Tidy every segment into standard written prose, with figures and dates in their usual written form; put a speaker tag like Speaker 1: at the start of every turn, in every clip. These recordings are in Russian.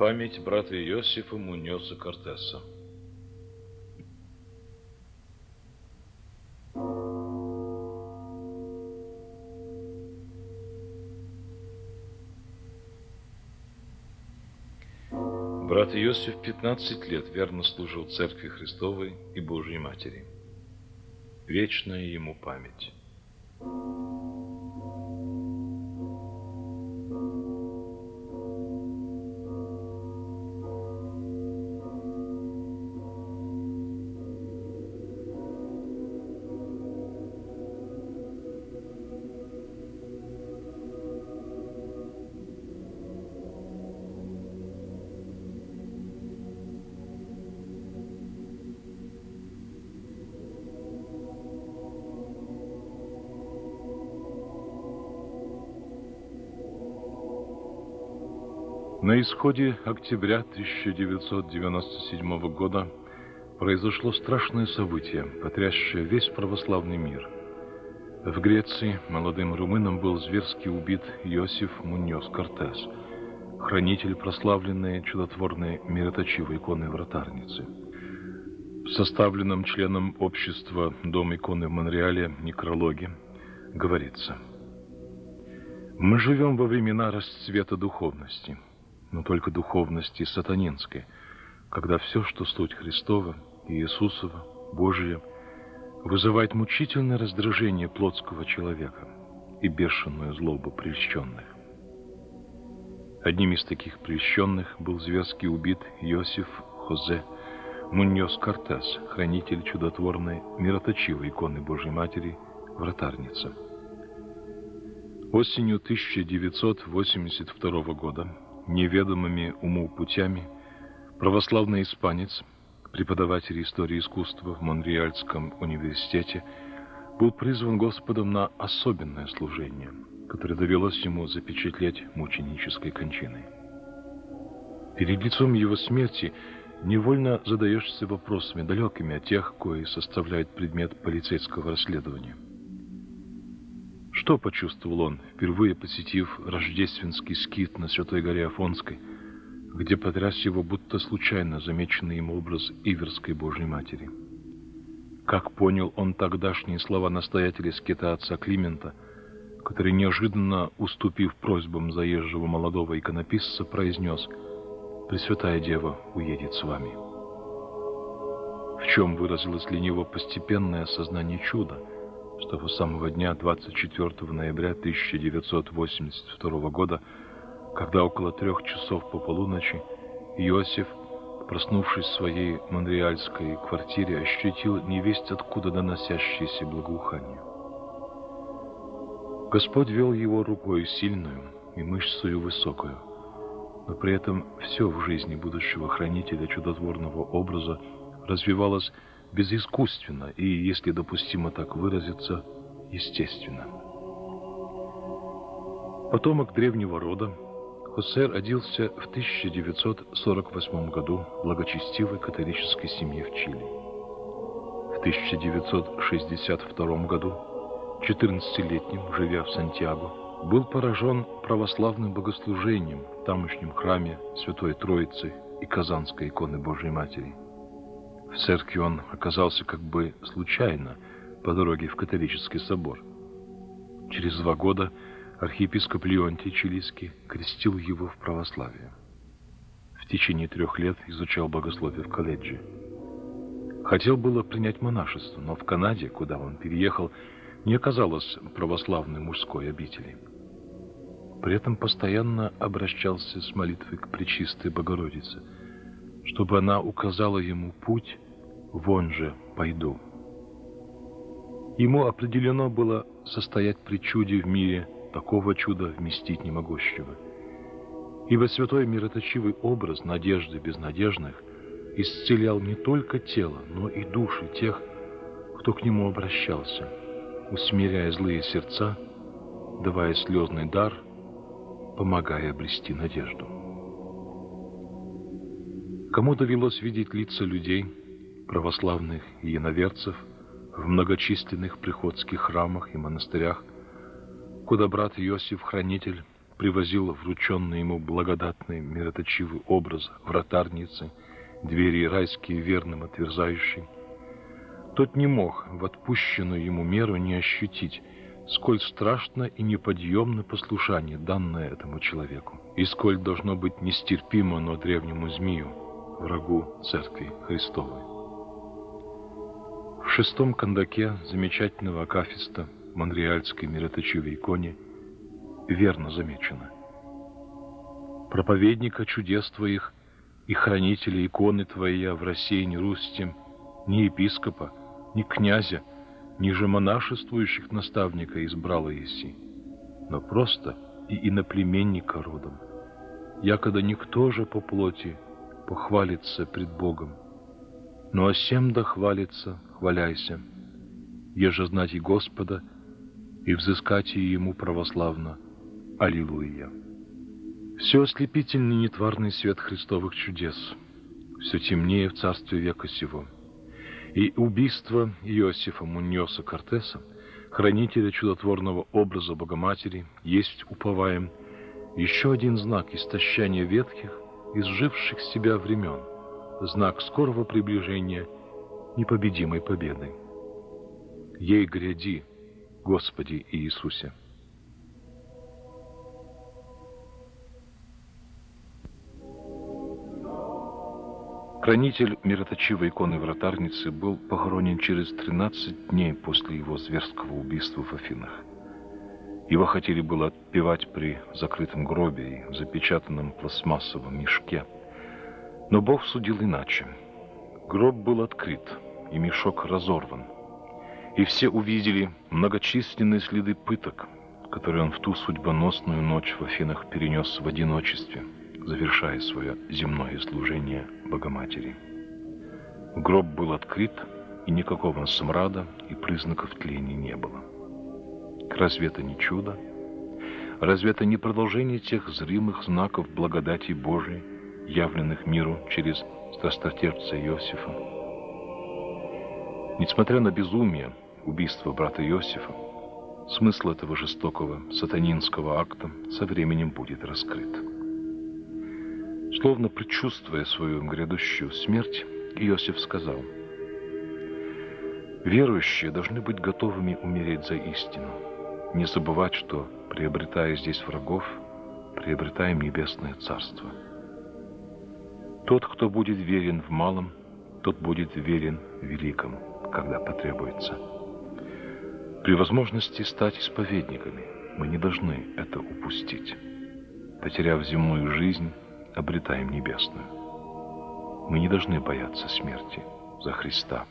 Speaker 1: память брата Иосифа Муньоса Кортеса. Брат Иосиф 15 лет верно служил Церкви Христовой и Божьей Матери. Вечная ему память. На исходе октября 1997 года произошло страшное событие, потрясшее весь православный мир. В Греции молодым румыном был зверски убит Иосиф Муньос Кортес, хранитель прославленной чудотворной мироточивой иконы Вратарницы. В составленном членом общества Дом иконы в Монреале некрологе говорится: «Мы живем во времена расцвета духовности, но только духовности сатанинской, когда все, что суть Христова, Иисусова, Божия, вызывает мучительное раздражение плотского человека и бешеную злобу прельщенных». Одним из таких прельщенных был зверски убит Иосиф Хозе Муньос Кортес, хранитель чудотворной мироточивой иконы Божьей Матери Вратарница. Осенью 1982 года неведомыми уму путями православный испанец, преподаватель истории искусства в Монреальском университете, был призван Господом на особенное служение, которое довелось ему запечатлеть мученической кончиной. Перед лицом его смерти невольно задаешься вопросами, далекими от тех, кои составляют предмет полицейского расследования. Что почувствовал он, впервые посетив рождественский скит на Святой горе Афонской, где потряс его будто случайно замеченный им образ Иверской Божьей Матери? Как понял он тогдашние слова настоятеля скита отца Климента, который, неожиданно уступив просьбам заезжего молодого иконописца, произнес: «Пресвятая Дева уедет с вами». В чем выразилось для него постепенное осознание чуда, с того самого дня, 24 ноября 1982 года, когда около 3 часов по полуночи Иосиф, проснувшись в своей монреальской квартире, ощутил невесть откуда доносящееся благоухание. Господь вел его рукой сильную и мышцею высокую, но при этом все в жизни будущего хранителя чудотворного образа развивалось безыскусственно и, если допустимо так выразиться, естественно. Потомок древнего рода, Хосе родился в 1948 году в благочестивой католической семье в Чили. В 1962 году, 14-летним, живя в Сантьяго, был поражен православным богослужением в тамошнем храме Святой Троицы и Казанской иконы Божьей Матери. В церкви он оказался как бы случайно по дороге в католический собор. Через 2 года архиепископ Леонтий Чилийский крестил его в православие. В течение 3 лет изучал богословие в колледже. Хотел было принять монашество, но в Канаде, куда он переехал, не оказалось православной мужской обители. При этом постоянно обращался с молитвой к Пречистой Богородице, чтобы она указала ему путь, вон же пойду. Ему определено было состоять при чуде в мире, такого чуда вместить не могущего. Ибо святой мироточивый образ надежды безнадежных исцелял не только тело, но и души тех, кто к нему обращался, усмиряя злые сердца, давая слезный дар, помогая обрести надежду. Кому довелось видеть лица людей, православных и иноверцев, в многочисленных приходских храмах и монастырях, куда брат Иосиф Хранитель привозил врученный ему благодатный мироточивый образ вратарницы, двери райские верным отверзающий, тот не мог в отпущенную ему меру не ощутить, сколь страшно и неподъемно послушание, данное этому человеку, и сколь должно быть нестерпимо оно древнему змею, врагу Церкви Христовой. В 6-м кандаке замечательного акафиста Монреальской мироточивой иконе верно замечено: проповедника чудес твоих и хранителя иконы твоя в России не рустим, ни епископа, ни князя, ни же монашествующих наставника избрала еси, но просто и иноплеменника родом, якогда никто же по плоти похвалится пред Богом, но о сем да хвалится, хваляйся, еже знать и Господа, и взыскать и Ему православно. Аллилуйя. Все ослепительный нетварный свет Христовых чудес, все темнее в царстве века сего. И убийство Иосифа Муньоса Кортеса, хранителя чудотворного образа Богоматери, есть, уповаем, еще один знак истощения ветхих, изживших себя времен, знак скорого приближения непобедимой победы. Ей гряди, Господи Иисусе. Хранитель мироточивой иконы вратарницы был похоронен через 13 дней после его зверского убийства в Афинах. Его хотели было отпевать при закрытом гробе и запечатанном пластмассовом мешке. Но Бог судил иначе. Гроб был открыт, и мешок разорван. И все увидели многочисленные следы пыток, которые он в ту судьбоносную ночь в Афинах перенес в одиночестве, завершая свое земное служение Богоматери. Гроб был открыт, и никакого смрада и признаков тления не было. Разве это не чудо? Разве это не продолжение тех зримых знаков благодати Божией, явленных миру через страстотерпца Иосифа? Несмотря на безумие убийства брата Иосифа, смысл этого жестокого сатанинского акта со временем будет раскрыт. Словно предчувствуя свою грядущую смерть, Иосиф сказал: «Верующие должны быть готовыми умереть за истину, не забывать, что, приобретая здесь врагов, приобретаем небесное царство. Тот, кто будет верен в малом, тот будет верен в великом, когда потребуется. При возможности стать исповедниками мы не должны это упустить. Потеряв земную жизнь, обретаем небесную. Мы не должны бояться смерти за Христа».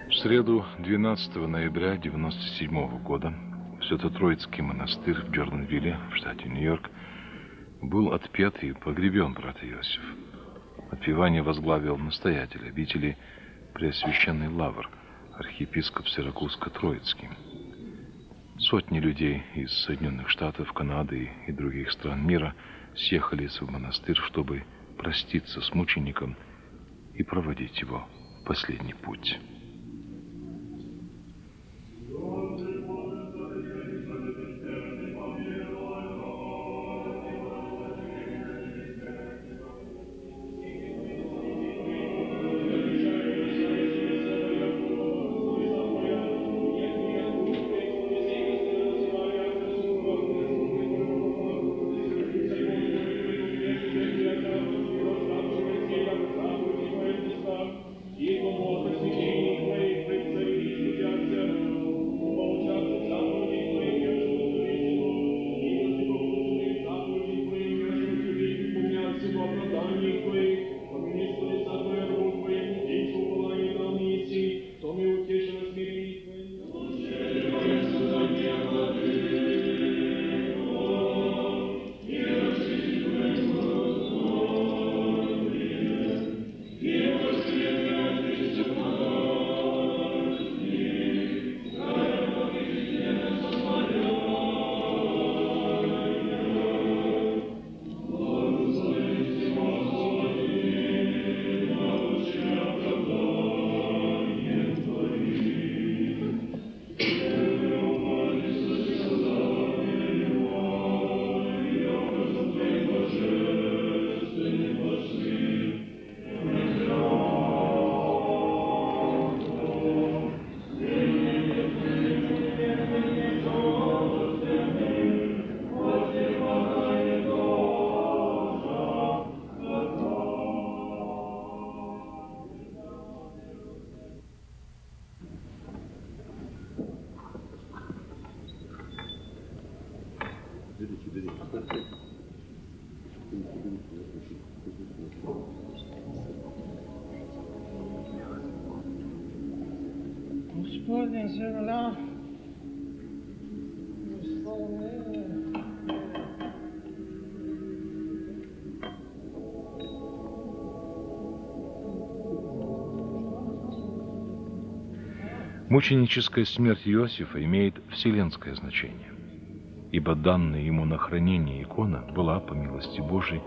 Speaker 1: В среду 12 ноября 1997 года в Свято-Троицкий монастырь в Джорданвилле, в штате Нью-Йорк, был отпет и погребен брат Иосиф. Отпевание возглавил настоятель обители Преосвященный Лавр, архиепископ Сиракузско-Троицкий. Сотни людей из Соединенных Штатов, Канады и других стран мира съехались в монастырь, чтобы проститься с мучеником и проводить его в последний путь.
Speaker 2: Господня земля,
Speaker 1: Мученическая смерть Иосифа имеет вселенское значение, ибо данная ему на хранение икона была, по милости Божией,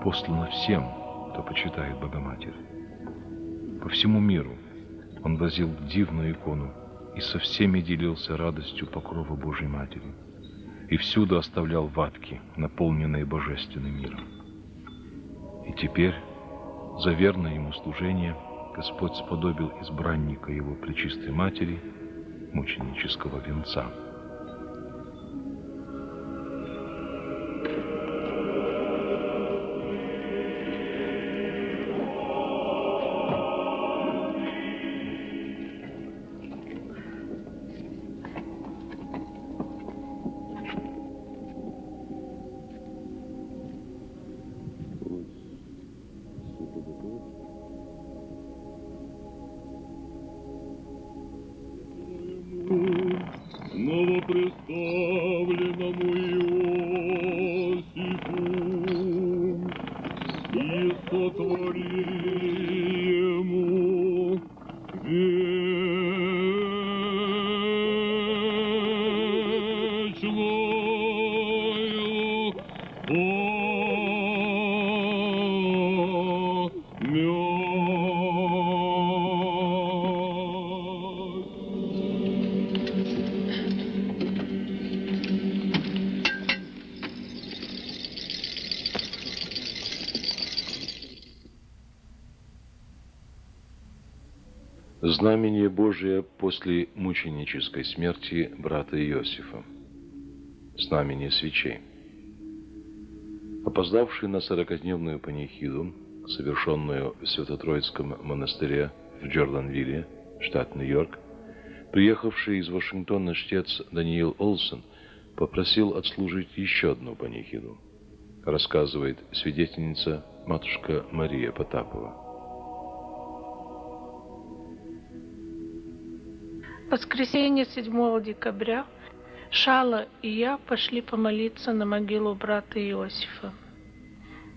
Speaker 1: послана всем, кто почитает Богоматерь. По всему миру он возил дивную икону и со всеми делился радостью покрова Божьей Матери, и всюду оставлял ватки, наполненные божественным миром. И теперь, за верное ему служение, Господь сподобил избранника его Пречистой Матери мученического венца.
Speaker 3: Новопредставленному Иосифу и сотвори ему вечную
Speaker 1: Знамение Божие после мученической смерти брата Иосифа. Знамение свечей. Опоздавший на 40-дневную панихиду, совершенную в Свято-Троицком монастыре в Джорданвилле, штат Нью-Йорк, приехавший из Вашингтона чтец Даниил Олсон попросил отслужить еще одну панихиду, рассказывает свидетельница матушка Мария Потапова.
Speaker 4: В воскресенье 7 декабря Шала и я пошли помолиться на могилу брата Иосифа.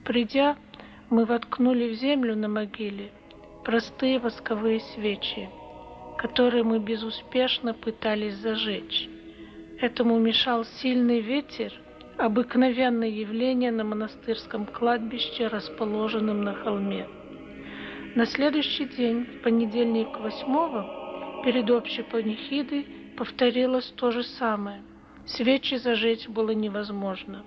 Speaker 4: Придя, мы воткнули в землю на могиле простые восковые свечи, которые мы безуспешно пытались зажечь. Этому мешал сильный ветер, обыкновенное явление на монастырском кладбище, расположенном на холме. На следующий день, в понедельник 8-го, перед общей панихидой, повторилось то же самое. Свечи зажечь было невозможно.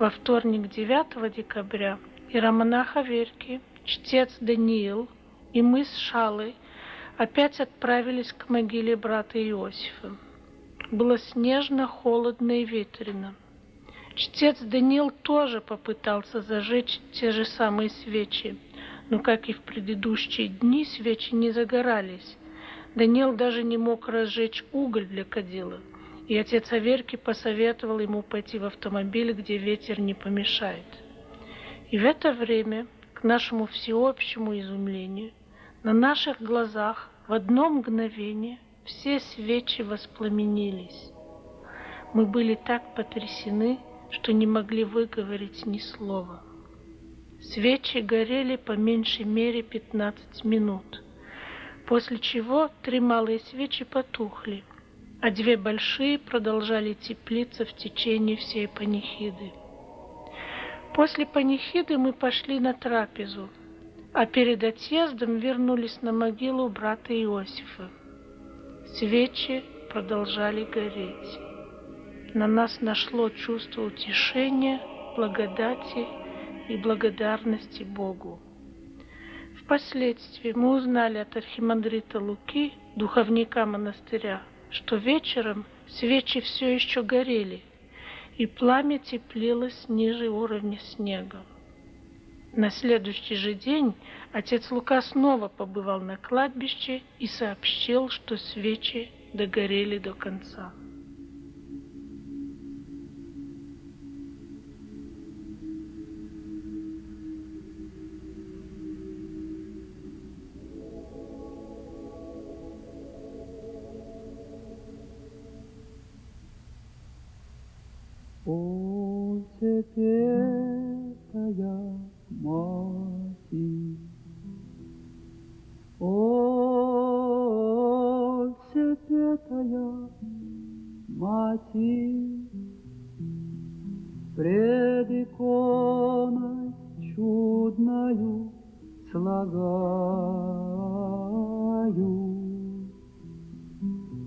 Speaker 4: Во вторник 9 декабря иеромонах Аверкий, чтец Даниил и мы с Шалой опять отправились к могиле брата Иосифа. Было снежно, холодно и ветрено. Чтец Даниил тоже попытался зажечь те же самые свечи, но, как и в предыдущие дни, свечи не загорались. Даниил даже не мог разжечь уголь для кадила, и отец Аверкий посоветовал ему пойти в автомобиль, где ветер не помешает. И в это время, к нашему всеобщему изумлению, на наших глазах в одно мгновение все свечи воспламенились. Мы были так потрясены, что не могли выговорить ни слова. Свечи горели по меньшей мере 15 минут, после чего 3 малые свечи потухли, а 2 большие продолжали теплиться в течение всей панихиды. После панихиды мы пошли на трапезу, а перед отъездом вернулись на могилу брата Иосифа. Свечи продолжали гореть. На нас нашло чувство утешения, благодати и благодарности Богу. Впоследствии мы узнали от архимандрита Луки, духовника монастыря, что вечером свечи все еще горели, и пламя теплилось ниже уровня снега. На следующий же день отец Лука снова побывал на кладбище и сообщил, что свечи догорели до конца.
Speaker 5: О, святая Матерь, о, святая Матерь, пред иконой чудною слагаю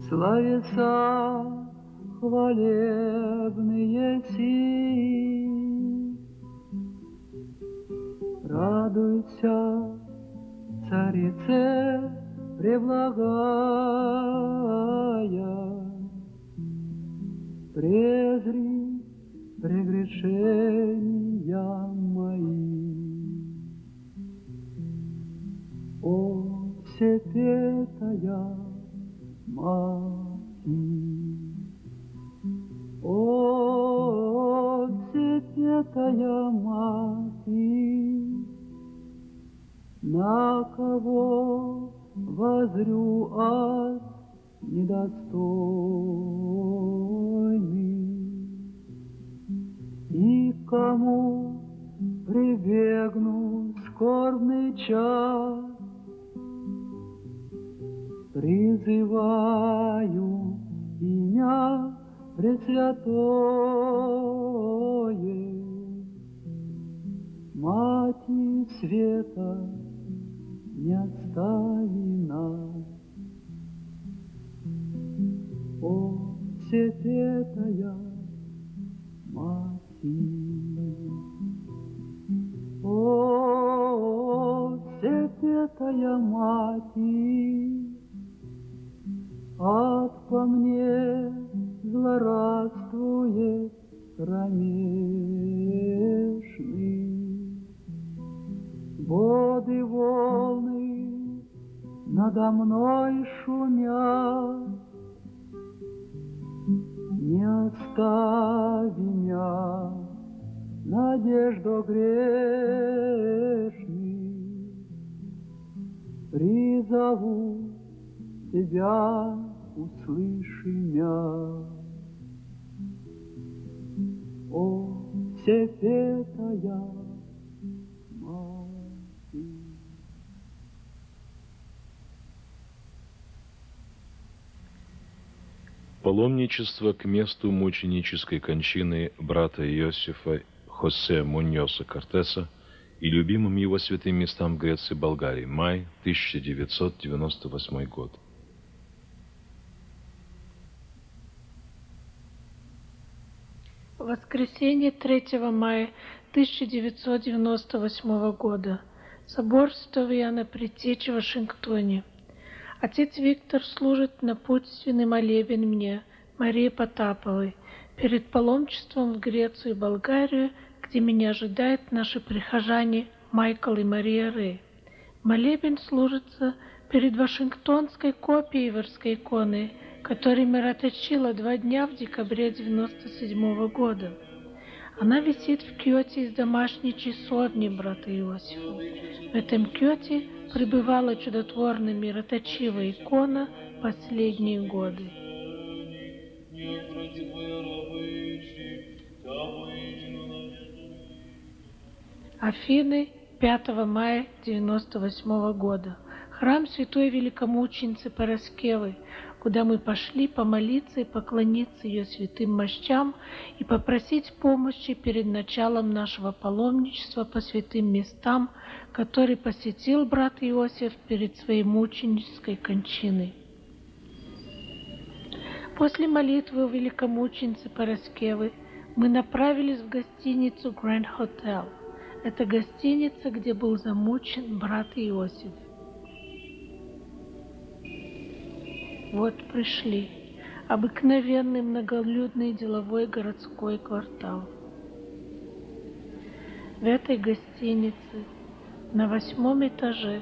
Speaker 5: словеса хвалебные сии. Радуйся, царице преблагая, презри прегрешения мои. О, всепетая Матерь, о, всепетая Матерь, на кого возрю от недостойный, и кому прибегну в скорбный час, призываю имя Пресвятое, Матерь света, не остави нас. О, всепетая Матерь, о, всепетая Матерь, ад по мне злорадствует кромешный, воды волны надо мной шумят, не остави меня, надежду грешный, призову тебя, услыши меня. О, всепетая Матерь.
Speaker 1: паломничество к месту мученической кончины брата Иосифа Хосе Муньоса Кортеса и любимым его святым местам в Греции и Болгарии. Май 1998 год.
Speaker 4: Воскресенье 3 мая 1998 года. Собор Святого Иоанна Предтечи в Вашингтоне. Отец Виктор служит напутственный молебен мне, Марии Потаповой, перед паломничеством в Грецию и Болгарию, где меня ожидают наши прихожане Майкл и Мария Рэй. Молебен служится перед Вашингтонской копией Иверской иконы, которую мироточила 2 дня в декабре 1997 года. Она висит в кьоте из домашней часовни брата Иосифа. В этом кьоте пребывала чудотворная мироточивая икона последние годы. Афины, 5 мая 1998 года. Храм святой великомученицы Параскевы, куда мы пошли помолиться и поклониться ее святым мощам и попросить помощи перед началом нашего паломничества по святым местам, который посетил брат Иосиф перед своей мученической кончиной. После молитвы у великомученицы Параскевы мы направились в гостиницу Grand Hotel. Это гостиница, где был замучен брат Иосиф. Вот пришли. Обыкновенный многолюдный деловой городской квартал. В этой гостинице на 8-м этаже,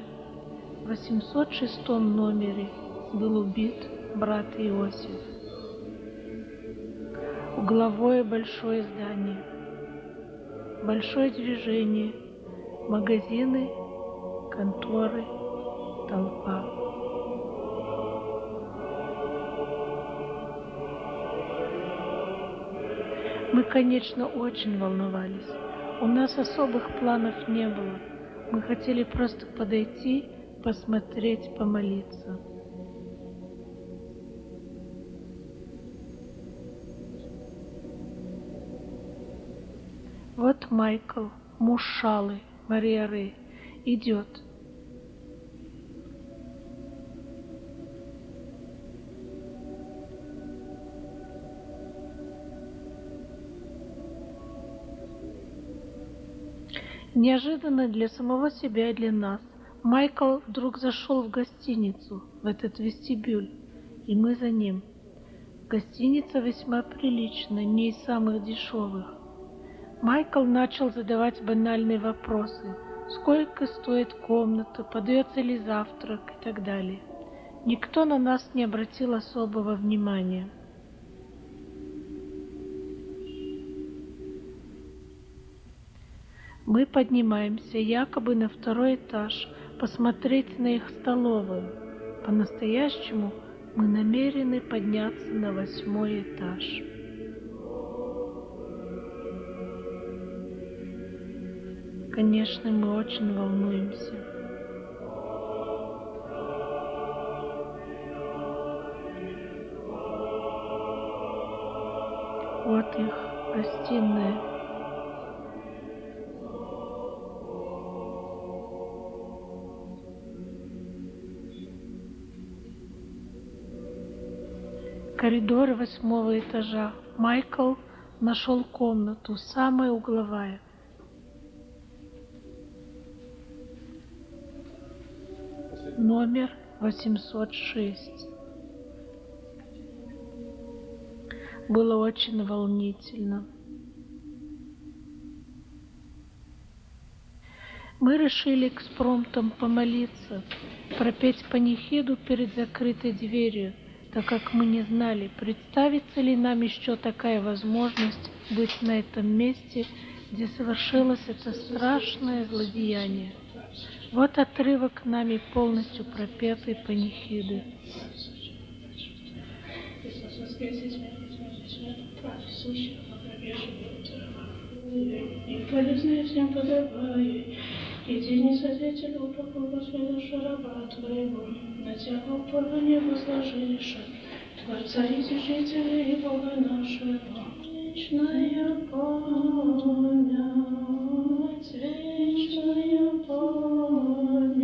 Speaker 4: в 806 номере был убит брат Иосиф. Угловое большое здание, большое движение, магазины, конторы, толпа. Мы, конечно, очень волновались. У нас особых планов не было. Мы хотели просто подойти, посмотреть, помолиться. Вот Майкл, муж Шалы, Мария Рэй, идет. Неожиданно для самого себя и для нас Майкл вдруг зашел в гостиницу, в этот вестибюль, и мы за ним. Гостиница весьма приличная, не из самых дешевых. Майкл начал задавать банальные вопросы. Сколько стоит комната, подается ли завтрак и так далее. Никто на нас не обратил особого внимания. Мы поднимаемся якобы на 2-й этаж, посмотреть на их столовую. По-настоящему мы намерены подняться на 8-й этаж. Конечно, мы очень волнуемся. Вот их гостиная. Коридор 8-го этажа. Майкл нашел комнату, самая угловая. Номер 806. Было очень волнительно. Мы решили экспромтом помолиться, пропеть панихиду перед закрытой дверью, так как мы не знали, представится ли нам еще такая возможность быть на этом месте, где совершилось это страшное злодеяние. Вот отрывок нами полностью пропетой панихиды.
Speaker 6: И полезные всем подавай, иди не свидетель, упокой Господа раба твоего, на тебя упорно не возложишь, Воцарите жители Бога нашего, вечная память, вечная память,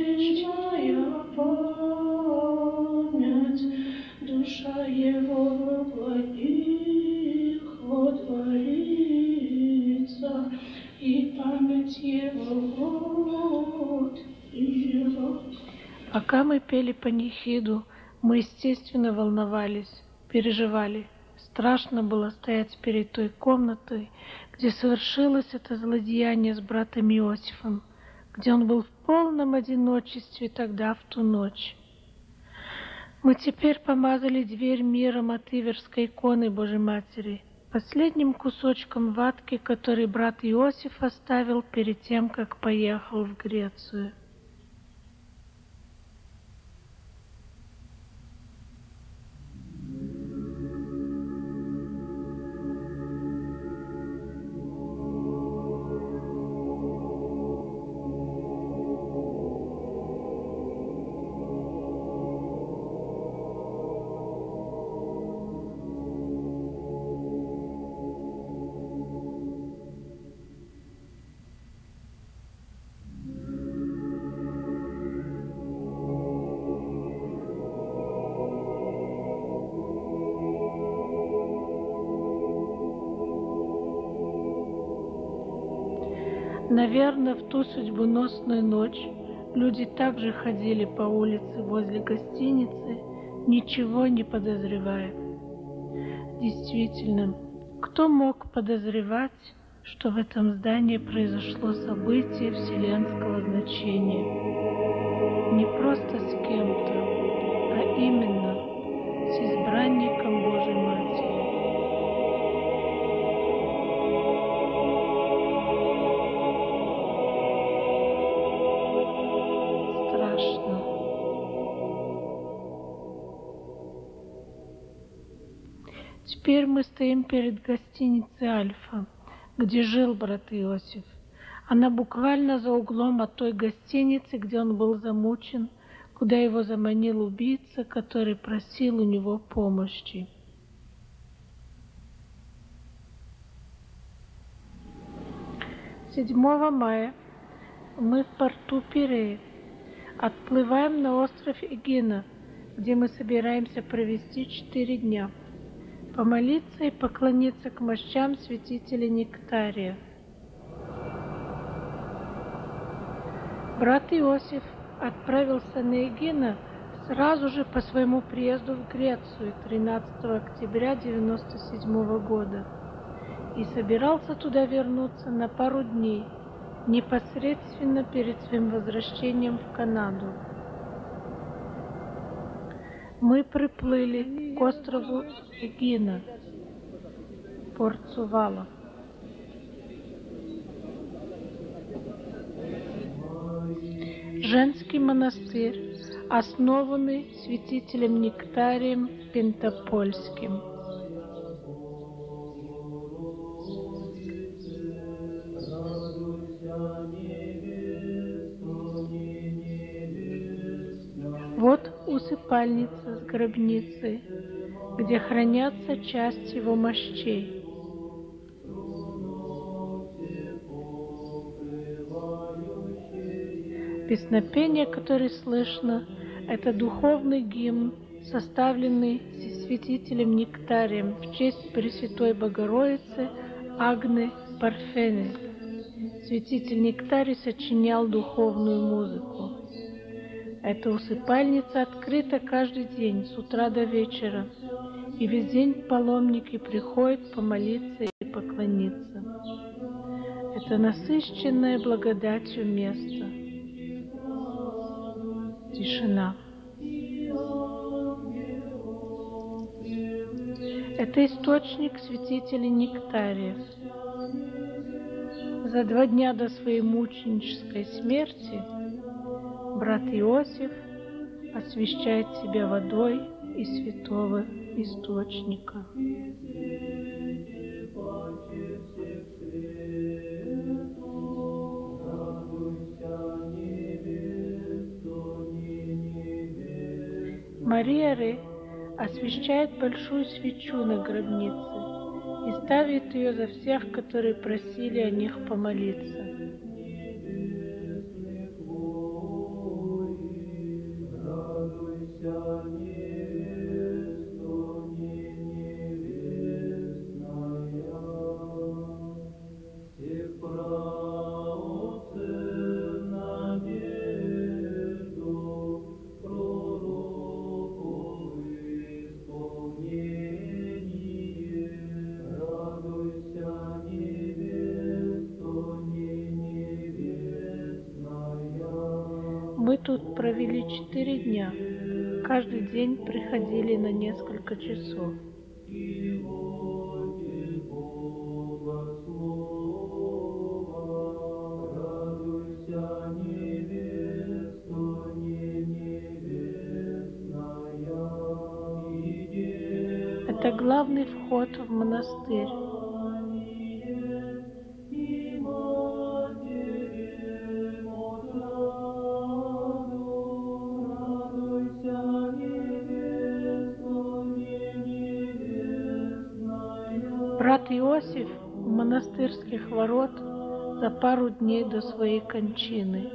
Speaker 6: вечная память, душа его во благих водворится, и память его вот и вот.
Speaker 4: Пока мы пели панихиду, мы, естественно, волновались, переживали. Страшно было стоять перед той комнатой, где совершилось это злодеяние с братом Иосифом, где он был в полном одиночестве тогда, в ту ночь. Мы теперь помазали дверь миром от Иверской иконы Божьей Матери, последним кусочком ватки, который брат Иосиф оставил перед тем, как поехал в Грецию. Наверное, в ту судьбоносную ночь люди также ходили по улице возле гостиницы, ничего не подозревая. Действительно, кто мог подозревать, что в этом здании произошло событие вселенского значения? Не просто с кем-то, а именно с избранником Божьей Матери. Теперь мы стоим перед гостиницей «Альфа», где жил брат Иосиф. Она буквально за углом от той гостиницы, где он был замучен, куда его заманил убийца, который просил у него помощи. «7 мая мы в порту Пиреи. Отплываем на остров Эгина, где мы собираемся провести 4 дня. Помолиться и поклониться к мощам святителя Нектария. Брат Иосиф отправился на Эгина сразу же по своему приезду в Грецию 13 октября 1997 года и собирался туда вернуться на пару дней, непосредственно перед своим возвращением в Канаду. Мы приплыли к острову Эгина, порт Сувала. Женский монастырь, основанный святителем Нектарием Пентапольским. Вот усыпальница с гробницей, где хранятся часть его мощей. Песнопение, которое слышно, это духовный гимн, составленный святителем Нектарием в честь Пресвятой Богородицы Агны Парфены. Святитель Нектарий сочинял духовную музыку. Эта усыпальница открыта каждый день с утра до вечера, и весь день паломники приходят помолиться и поклониться. Это насыщенное благодатью место. Тишина. Это источник святителя Нектариев. За 2 дня до своей мученической смерти брат Иосиф освящает себя водой из святого источника. Мария Ре освещает большую свечу на гробнице и ставит ее за всех, которые просили о них помолиться. Мы тут провели 4 дня. Каждый день приходили на несколько часов. Это главный вход в монастырь. Брат Иосиф у монастырских ворот за пару дней до своей кончины.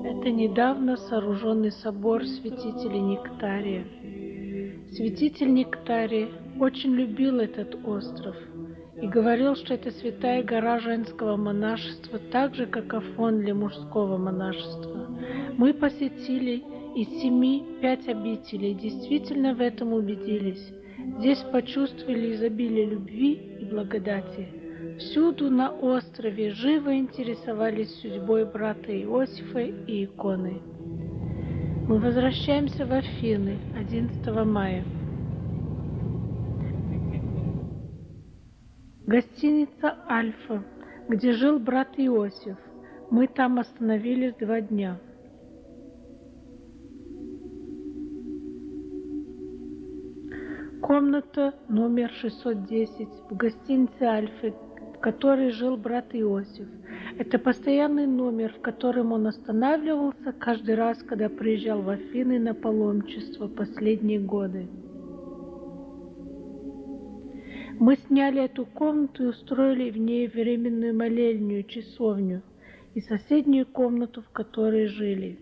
Speaker 4: Это недавно сооруженный собор святителя Нектария. Святитель Нектарий очень любил этот остров и говорил, что это святая гора женского монашества, так же, как Афон для мужского монашества. Мы посетили из 7 5 обителей, действительно в этом убедились. Здесь почувствовали изобилие любви и благодати. Всюду на острове живо интересовались судьбой брата Иосифа и иконы. Мы возвращаемся в Афины 11 мая. Гостиница «Альфа», где жил брат Иосиф. Мы там остановились 2 дня. Комната номер 610 в гостинице «Альфа», в которой жил брат Иосиф. Это постоянный номер, в котором он останавливался каждый раз, когда приезжал в Афины на паломничество последние годы. Мы сняли эту комнату и устроили в ней временную молельню, часовню и соседнюю комнату, в которой жили.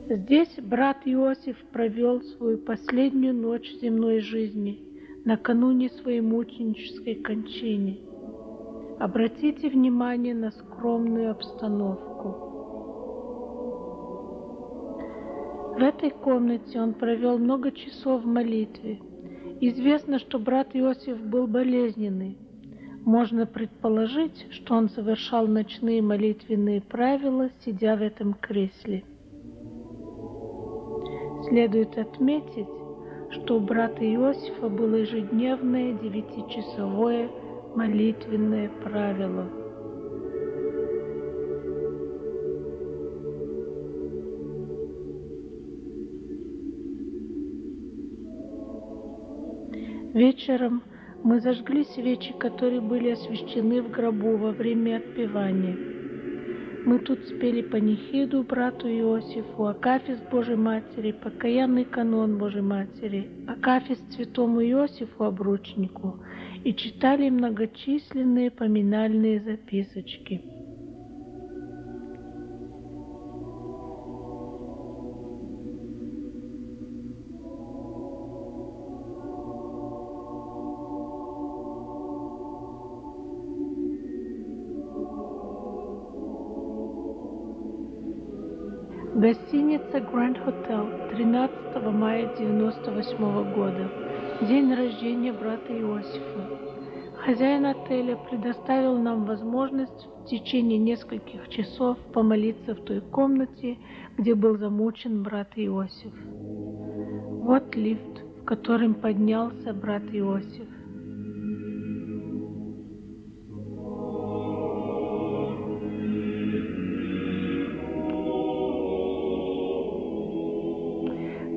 Speaker 4: Здесь брат Иосиф провел свою последнюю ночь земной жизни, накануне своей мученической кончины. Обратите внимание на скромную обстановку. В этой комнате он провел много часов в молитве. Известно, что брат Иосиф был болезненный. Можно предположить, что он совершал ночные молитвенные правила, сидя в этом кресле. Следует отметить, что у брата Иосифа было ежедневное 9-часовое молитвенное правило. Вечером мы зажгли свечи, которые были освящены в гробу во время отпевания. Мы тут спели панихиду брату Иосифу, акафист Божьей Матери, покаянный канон Божьей Матери, акафист святому Иосифу обручнику и читали многочисленные поминальные записочки. Гостиница Grand Hotel, 13 мая 1998 года. День рождения брата Иосифа. Хозяин отеля предоставил нам возможность в течение нескольких часов помолиться в той комнате, где был замучен брат Иосиф. Вот лифт, в котором поднялся брат Иосиф.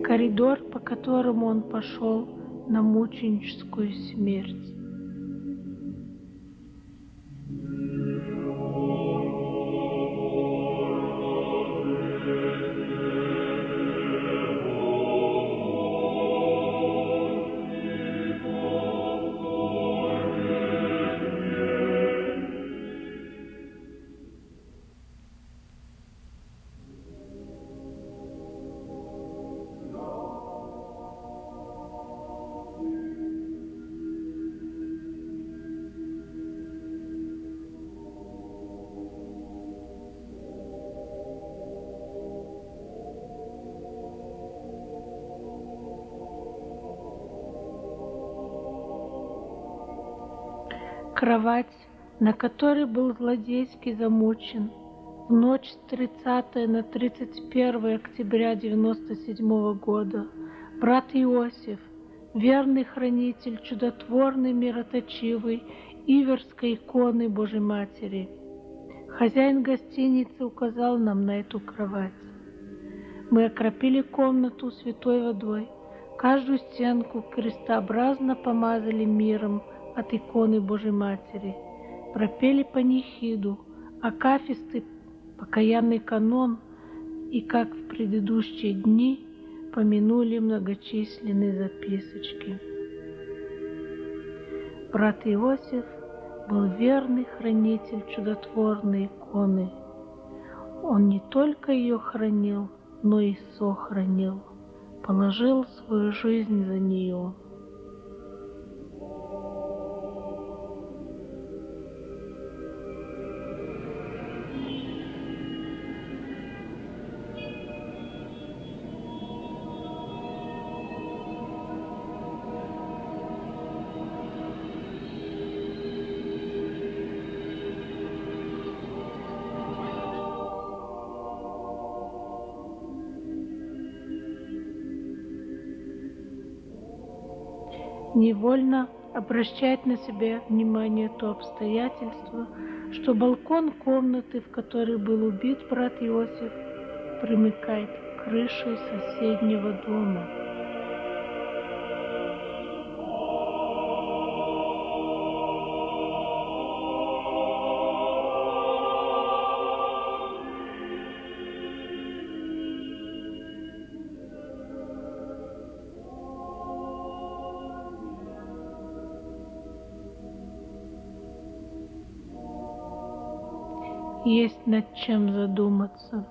Speaker 4: коридор, по которому он пошел на мученическую смерть. Кровать, на которой был злодейски замучен в ночь с 30 на 31 октября 1997 года, брат Иосиф, верный хранитель чудотворной, мироточивой Иверской иконы Божьей Матери. Хозяин гостиницы указал нам на эту кровать. Мы окропили комнату святой водой, каждую стенку крестообразно помазали миром от иконы Божьей Матери, пропели панихиду, акафисты, покаянный канон и, как в предыдущие дни, помянули многочисленные записочки. Брат Иосиф был верный хранитель чудотворной иконы. Он не только ее хранил, но и сохранил, положил свою жизнь за нее. Невольно обращает на себя внимание то обстоятельство, что балкон комнаты, в которой был убит брат Иосиф, примыкает к крыше соседнего дома. Есть над чем задуматься.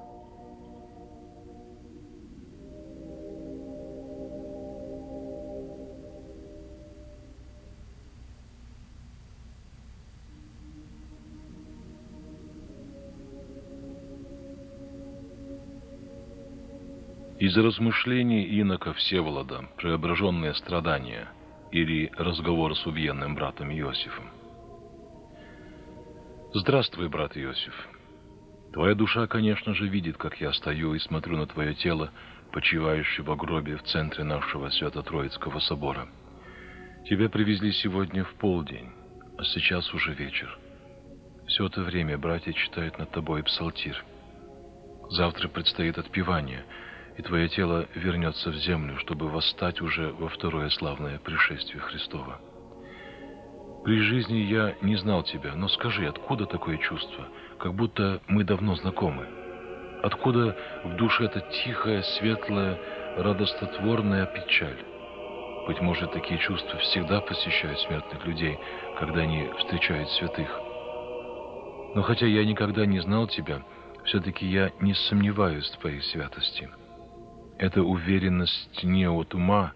Speaker 1: Из размышлений инока Всеволода «Преображенные страдания» или разговор с убиенным братом Иосифом. Здравствуй, брат Иосиф. Твоя душа, конечно же, видит, как я стою и смотрю на твое тело, почивающее в гробе в центре нашего Свято-Троицкого собора. Тебя привезли сегодня в полдень, а сейчас уже вечер. Все это время братья читают над тобой псалтирь. Завтра предстоит отпевание, и твое тело вернется в землю, чтобы восстать уже во второе славное пришествие Христова. При жизни я не знал тебя, но скажи, откуда такое чувство, как будто мы давно знакомы? Откуда в душе эта тихая, светлая, радостотворная печаль? Быть может, такие чувства всегда посещают смертных людей, когда они встречают святых. Но хотя я никогда не знал тебя, все-таки я не сомневаюсь в твоей святости. Эта уверенность не от ума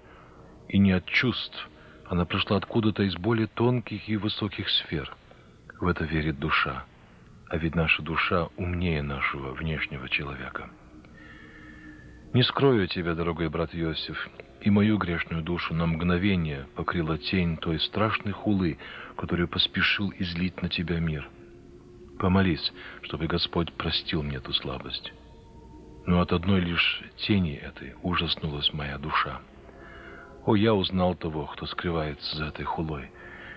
Speaker 1: и не от чувств. Она пришла откуда-то из более тонких и высоких сфер. В это верит душа. А ведь наша душа умнее нашего внешнего человека. Не скрою тебя, дорогой брат Иосиф, и мою грешную душу на мгновение покрыла тень той страшной хулы, которую поспешил излить на тебя мир. Помолись, чтобы Господь простил мне эту слабость. Но от одной лишь тени этой ужаснулась моя душа. О, я узнал того, кто скрывается за этой хулой.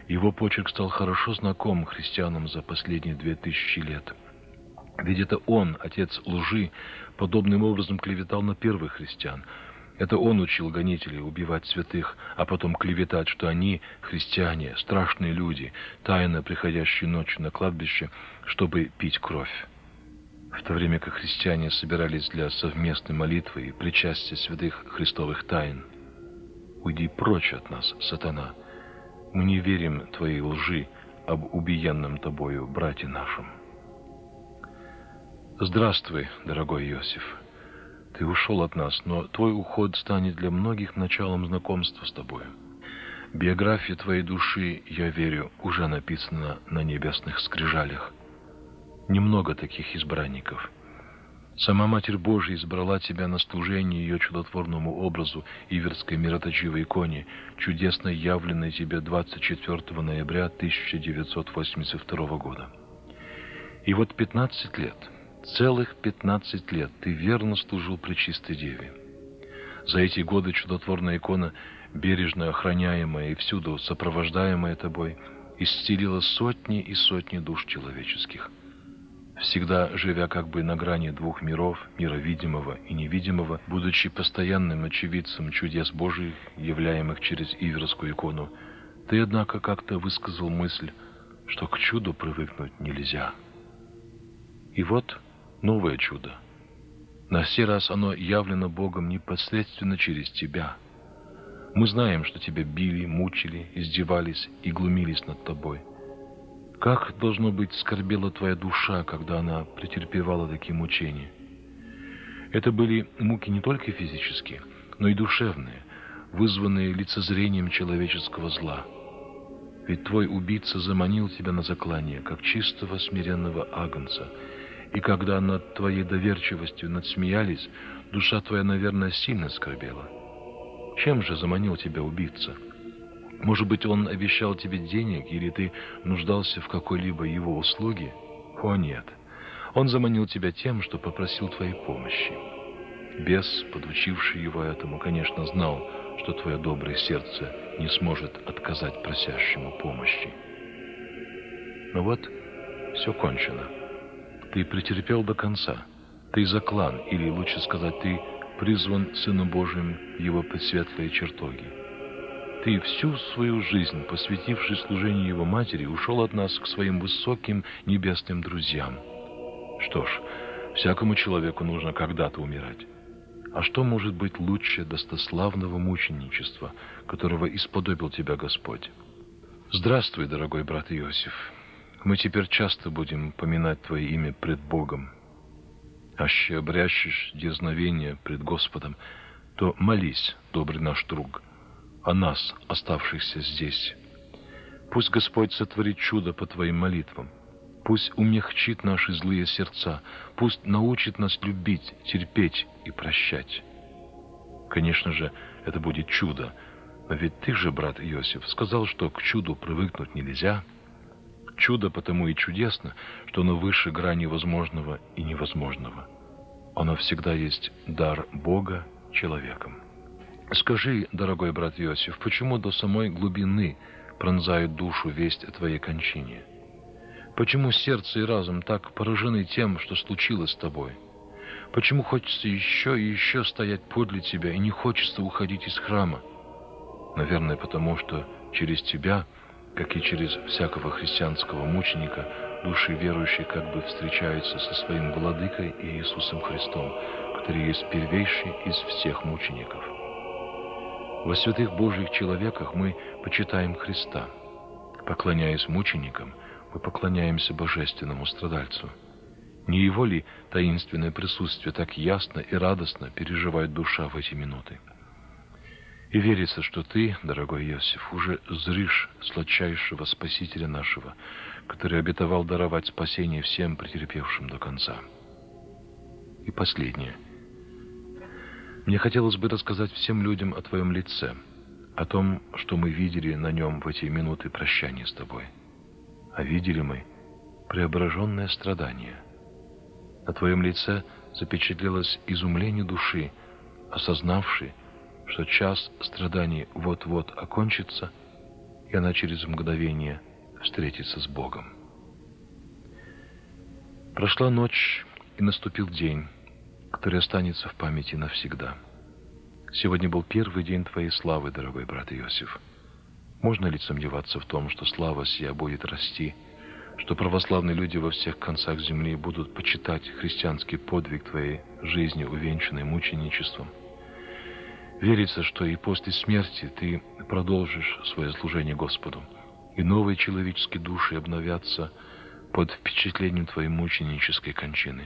Speaker 1: Его почерк стал хорошо знаком христианам за последние 2000 лет. Ведь это он, отец лжи, подобным образом клеветал на первых христиан. Это он учил гонителей убивать святых, а потом клеветать, что они, христиане, страшные люди, тайно приходящие ночью на кладбище, чтобы пить кровь. В то время как христиане собирались для совместной молитвы и причастия святых христовых тайн. Уйди прочь от нас, сатана. Мы не верим твоей лжи об убиенном тобою брате нашем. Здравствуй, дорогой Иосиф. Ты ушел от нас, но твой уход станет для многих началом знакомства с тобою. Биография твоей души, я верю, уже написана на небесных скрижалях. Немного таких избранников. Сама Матерь Божия избрала тебя на служение ее чудотворному образу иверской мироточивой иконе, чудесно явленной тебе 24 ноября 1982 года. И вот 15 лет, целых 15 лет ты верно служил Пречистой Деве. За эти годы чудотворная икона, бережно охраняемая и всюду сопровождаемая тобой, исцелила сотни и сотни душ человеческих. Всегда живя как бы на грани двух миров, мира видимого и невидимого, будучи постоянным очевидцем чудес Божиих, являемых через иверскую икону, ты, однако, как-то высказал мысль, что к чуду привыкнуть нельзя. И вот новое чудо. На сей раз оно явлено Богом непосредственно через тебя. Мы знаем, что тебя били, мучили, издевались и глумились над тобой. Как, должно быть, скорбела твоя душа, когда она претерпевала такие мучения? Это были муки не только физические, но и душевные, вызванные лицезрением человеческого зла. Ведь твой убийца заманил тебя на заклание, как чистого смиренного агнца, и когда над твоей доверчивостью надсмеялись, душа твоя, наверное, сильно скорбела. Чем же заманил тебя убийца? Может быть, он обещал тебе денег, или ты нуждался в какой-либо его услуге? О, нет. Он заманил тебя тем, что попросил твоей помощи. Бес, подучивший его этому, конечно, знал, что твое доброе сердце не сможет отказать просящему помощи. Но вот все кончено. Ты претерпел до конца. Ты заклан, или, лучше сказать, ты призван Сыном Божиим в его пресветлые чертоги. Ты всю свою жизнь, посвятивший служению его матери, ушел от нас к своим высоким небесным друзьям. Что ж, всякому человеку нужно когда-то умирать. А что может быть лучше достославного мученичества, которого исподобил тебя Господь? Здравствуй, дорогой брат Иосиф. Мы теперь часто будем поминать твое имя пред Богом. Аще обрящешь дерзновение пред Господом, то молись, добрый наш друг, о нас, оставшихся здесь. Пусть Господь сотворит чудо по твоим молитвам. Пусть умягчит наши злые сердца. Пусть научит нас любить, терпеть и прощать. Конечно же, это будет чудо. Но ведь ты же, брат Иосиф, сказал, что к чуду привыкнуть нельзя. Чудо потому и чудесно, что оно выше грани возможного и невозможного. Оно всегда есть дар Бога человеком. Скажи, дорогой брат Иосиф, почему до самой глубины пронзает душу весть о твоей кончине? Почему сердце и разум так поражены тем, что случилось с тобой? Почему хочется еще и еще стоять подле тебя и не хочется уходить из храма? Наверное, потому что через тебя, как и через всякого христианского мученика, души верующие как бы встречаются со своим владыкой Иисусом Христом, который есть первейший из всех мучеников. Во святых Божьих человеках мы почитаем Христа. Поклоняясь мученикам, мы поклоняемся божественному страдальцу. Не его ли таинственное присутствие так ясно и радостно переживает душа в эти минуты? И верится, что ты, дорогой Иосиф, уже зришь сладчайшего Спасителя нашего, который обетовал даровать спасение всем претерпевшим до конца. И последнее. Мне хотелось бы рассказать всем людям о твоем лице, о том, что мы видели на нем в эти минуты прощания с тобой. А видели мы преображенное страдание. На твоем лице запечатлелось изумление души, осознавшей, что час страданий вот-вот окончится, и она через мгновение встретится с Богом. Прошла ночь, и наступил день, который останется в памяти навсегда. Сегодня был первый день твоей славы, дорогой брат Иосиф. Можно ли сомневаться в том, что слава сия будет расти, что православные люди во всех концах земли будут почитать христианский подвиг твоей жизни, увенчанной мученичеством? Верится, что и после смерти ты продолжишь свое служение Господу, и новые человеческие души обновятся под впечатлением твоей мученической кончины.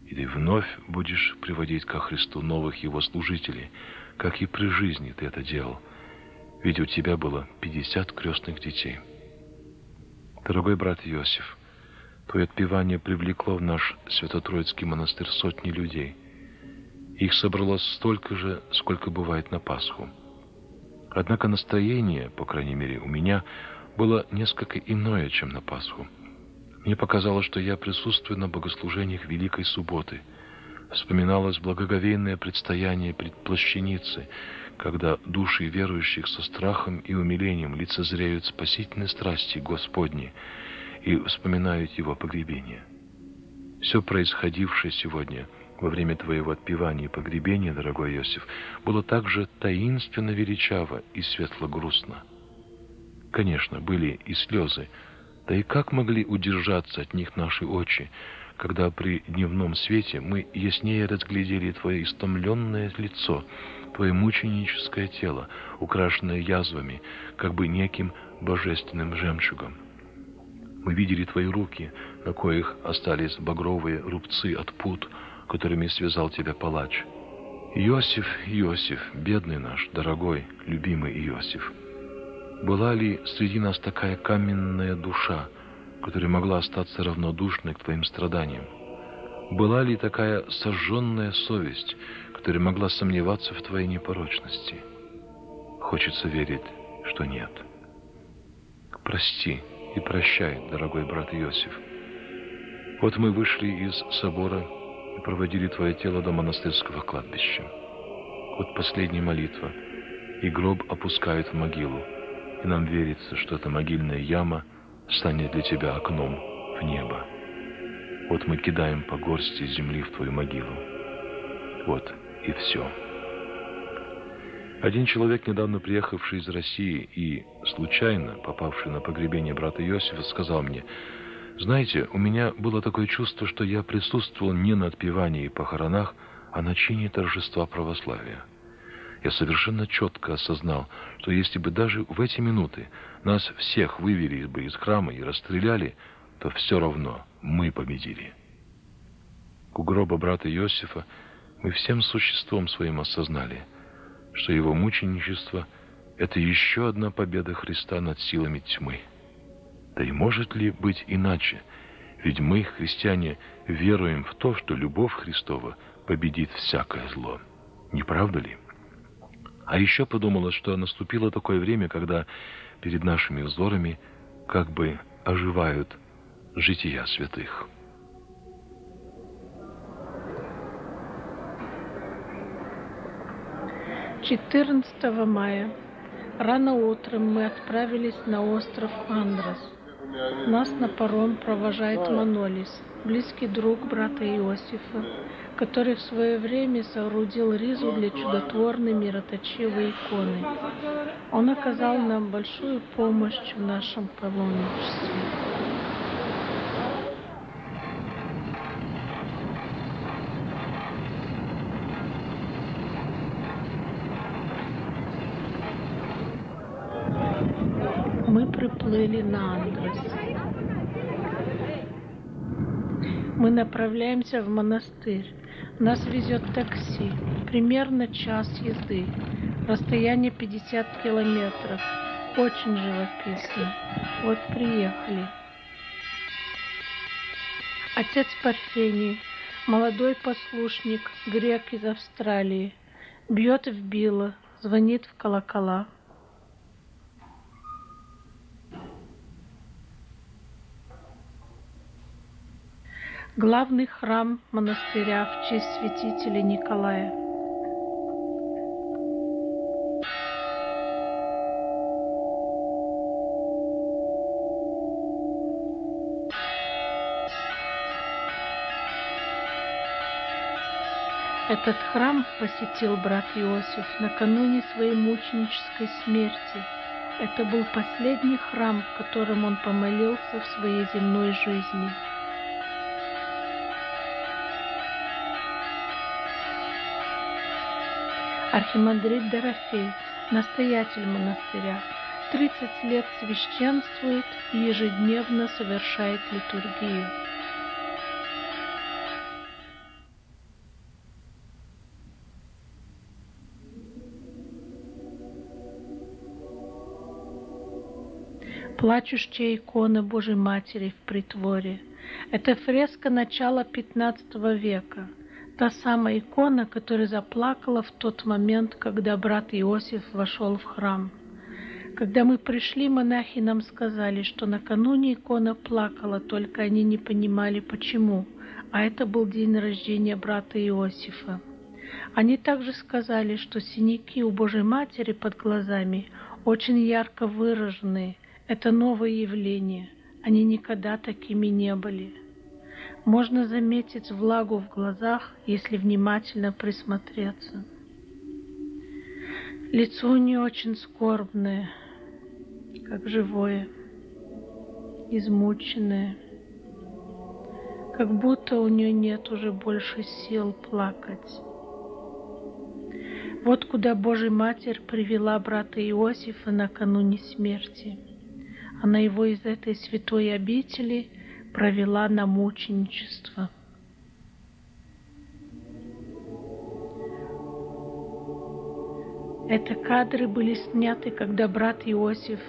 Speaker 1: И ты вновь будешь приводить ко Христу новых Его служителей, как и при жизни ты это делал, ведь у тебя было 50 крестных детей. Дорогой брат Иосиф, твое отпевание привлекло в наш Свято-Троицкий монастырь сотни людей. Их собралось столько же, сколько бывает на Пасху. Однако настроение, по крайней мере у меня, было несколько иное, чем на Пасху. Мне показалось, что я присутствую на богослужениях Великой Субботы. Вспоминалось благоговейное предстояние предплащаницы, когда души верующих со страхом и умилением лицезреют спасительные страсти Господни и вспоминают Его погребение. Все происходившее сегодня во время твоего отпевания и погребения, дорогой Иосиф, было также таинственно величаво и светло-грустно. Конечно, были и слезы, да и как могли удержаться от них наши очи, когда при дневном свете мы яснее разглядели твое истомленное лицо, твое мученическое тело, украшенное язвами, как бы неким божественным жемчугом. Мы видели твои руки, на коих остались багровые рубцы от пут, которыми связал тебя палач. Иосиф, Иосиф, бедный наш, дорогой, любимый Иосиф, была ли среди нас такая каменная душа, которая могла остаться равнодушной к твоим страданиям? Была ли такая сожженная совесть, которая могла сомневаться в твоей непорочности? Хочется верить, что нет. Прости и прощай, дорогой брат Иосиф. Вот мы вышли из собора и проводили твое тело до монастырского кладбища. Вот последняя молитва, и гроб опускают в могилу, и нам верится, что эта могильная яма станет для тебя окном в небо. Вот мы кидаем по горсти земли в твою могилу. Вот и все. Один человек, недавно приехавший из России и случайно попавший на погребение брата Иосифа, сказал мне: знаете, у меня было такое чувство, что я присутствовал не на отпевании и похоронах, а на чине торжества православия. Я совершенно четко осознал, что если бы даже в эти минуты нас всех вывели бы из храма и расстреляли, то все равно мы победили. У гроба брата Иосифа мы всем существом своим осознали, что его мученичество — это еще одна победа Христа над силами тьмы. Да и может ли быть иначе? Ведь мы, христиане, веруем в то, что любовь Христова победит всякое зло. Не правда ли? А еще подумала, что наступило такое время, когда перед нашими взорами как бы оживают жития святых.
Speaker 4: «14 мая. Рано утром мы отправились на остров Андрос. Нас на паром провожает Манолис, близкий друг брата Иосифа, который в свое время соорудил ризу для чудотворной мироточивой иконы. Он оказал нам большую помощь в нашем паломничестве. Мы приплыли на Андрос. Мы направляемся в монастырь. Нас везет такси. Примерно час езды. Расстояние 50 километров. Очень живописно. Вот приехали. Отец Парфений, молодой послушник, грек из Австралии, бьет в било, звонит в колокола. Главный храм монастыря в честь святителя Николая. Этот храм посетил брат Иосиф накануне своей мученической смерти. Это был последний храм, в котором он помолился в своей земной жизни. Архимандрит Дорофей, настоятель монастыря, 30 лет священствует и ежедневно совершает литургию. Плачущая икона Божьей Матери в притворе. Это фреска начала XV века. Та самая икона, которая заплакала в тот момент, когда брат Иосиф вошел в храм. Когда мы пришли, монахи нам сказали, что накануне икона плакала, только они не понимали почему, а это был день рождения брата Иосифа. Они также сказали, что синяки у Божьей Матери под глазами очень ярко выраженные. Это новое явление, они никогда такими не были. Можно заметить влагу в глазах, если внимательно присмотреться. Лицо у нее очень скорбное, как живое, измученное, как будто у нее нет уже больше сил плакать. Вот куда Божья Матерь привела брата Иосифа накануне смерти. Она его из этой святой обители провела на мученичество. Это кадры были сняты, когда брат Иосиф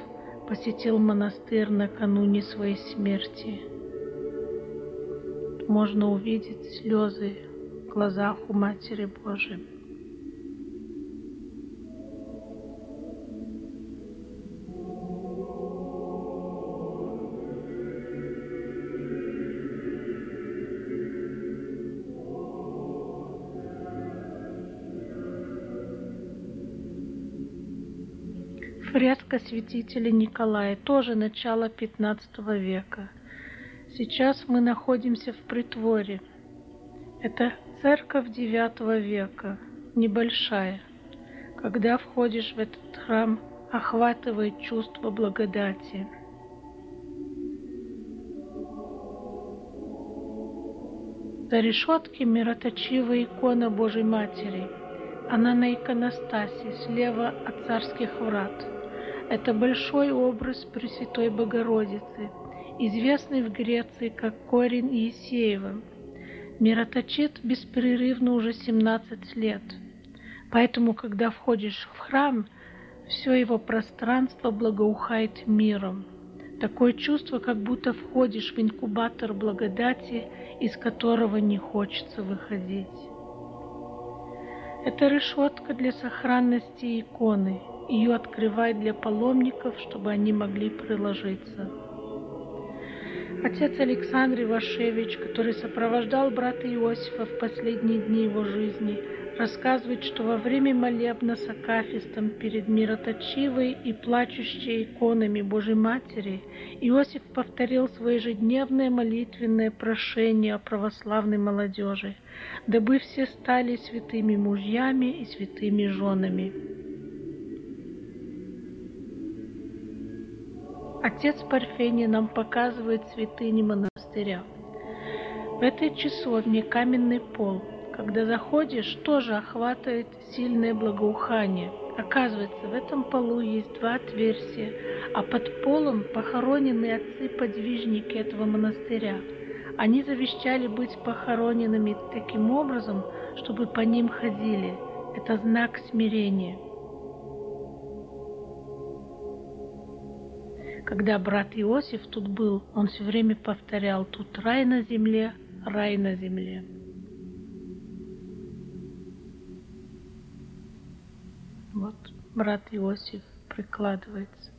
Speaker 4: посетил монастырь накануне своей смерти. Можно увидеть слезы в глазах у Матери Божией. Фреска святителя Николая, тоже начало XV века. Сейчас мы находимся в притворе. Это церковь IX века, небольшая. Когда входишь в этот храм, охватывает чувство благодати. За решеткой мироточивая икона Божьей Матери. Она на иконостасе, слева от царских врат. Это большой образ Пресвятой Богородицы, известный в Греции как корень Иисеева. Мироточит беспрерывно уже 17 лет. Поэтому, когда входишь в храм, все его пространство благоухает миром. Такое чувство, как будто входишь в инкубатор благодати, из которого не хочется выходить. Это решетка для сохранности иконы. Ее открывают для паломников, чтобы они могли приложиться. Отец Александр Ивашевич, который сопровождал брата Иосифа в последние дни его жизни, рассказывает, что во время молебна с акафистом перед мироточивой и плачущей иконами Божьей Матери Иосиф повторил свое ежедневное молитвенное прошение о православной молодежи, дабы все стали святыми мужьями и святыми женами. Отец Парфений нам показывает святыни монастыря. В этой часовне каменный пол. Когда заходишь, тоже охватывает сильное благоухание. Оказывается, в этом полу есть 2 отверстия, а под полом похоронены отцы-подвижники этого монастыря. Они завещали быть похороненными таким образом, чтобы по ним ходили. Это знак смирения. Когда брат Иосиф тут был, он все время повторял: тут рай на земле, рай на земле. Вот брат Иосиф прикладывается.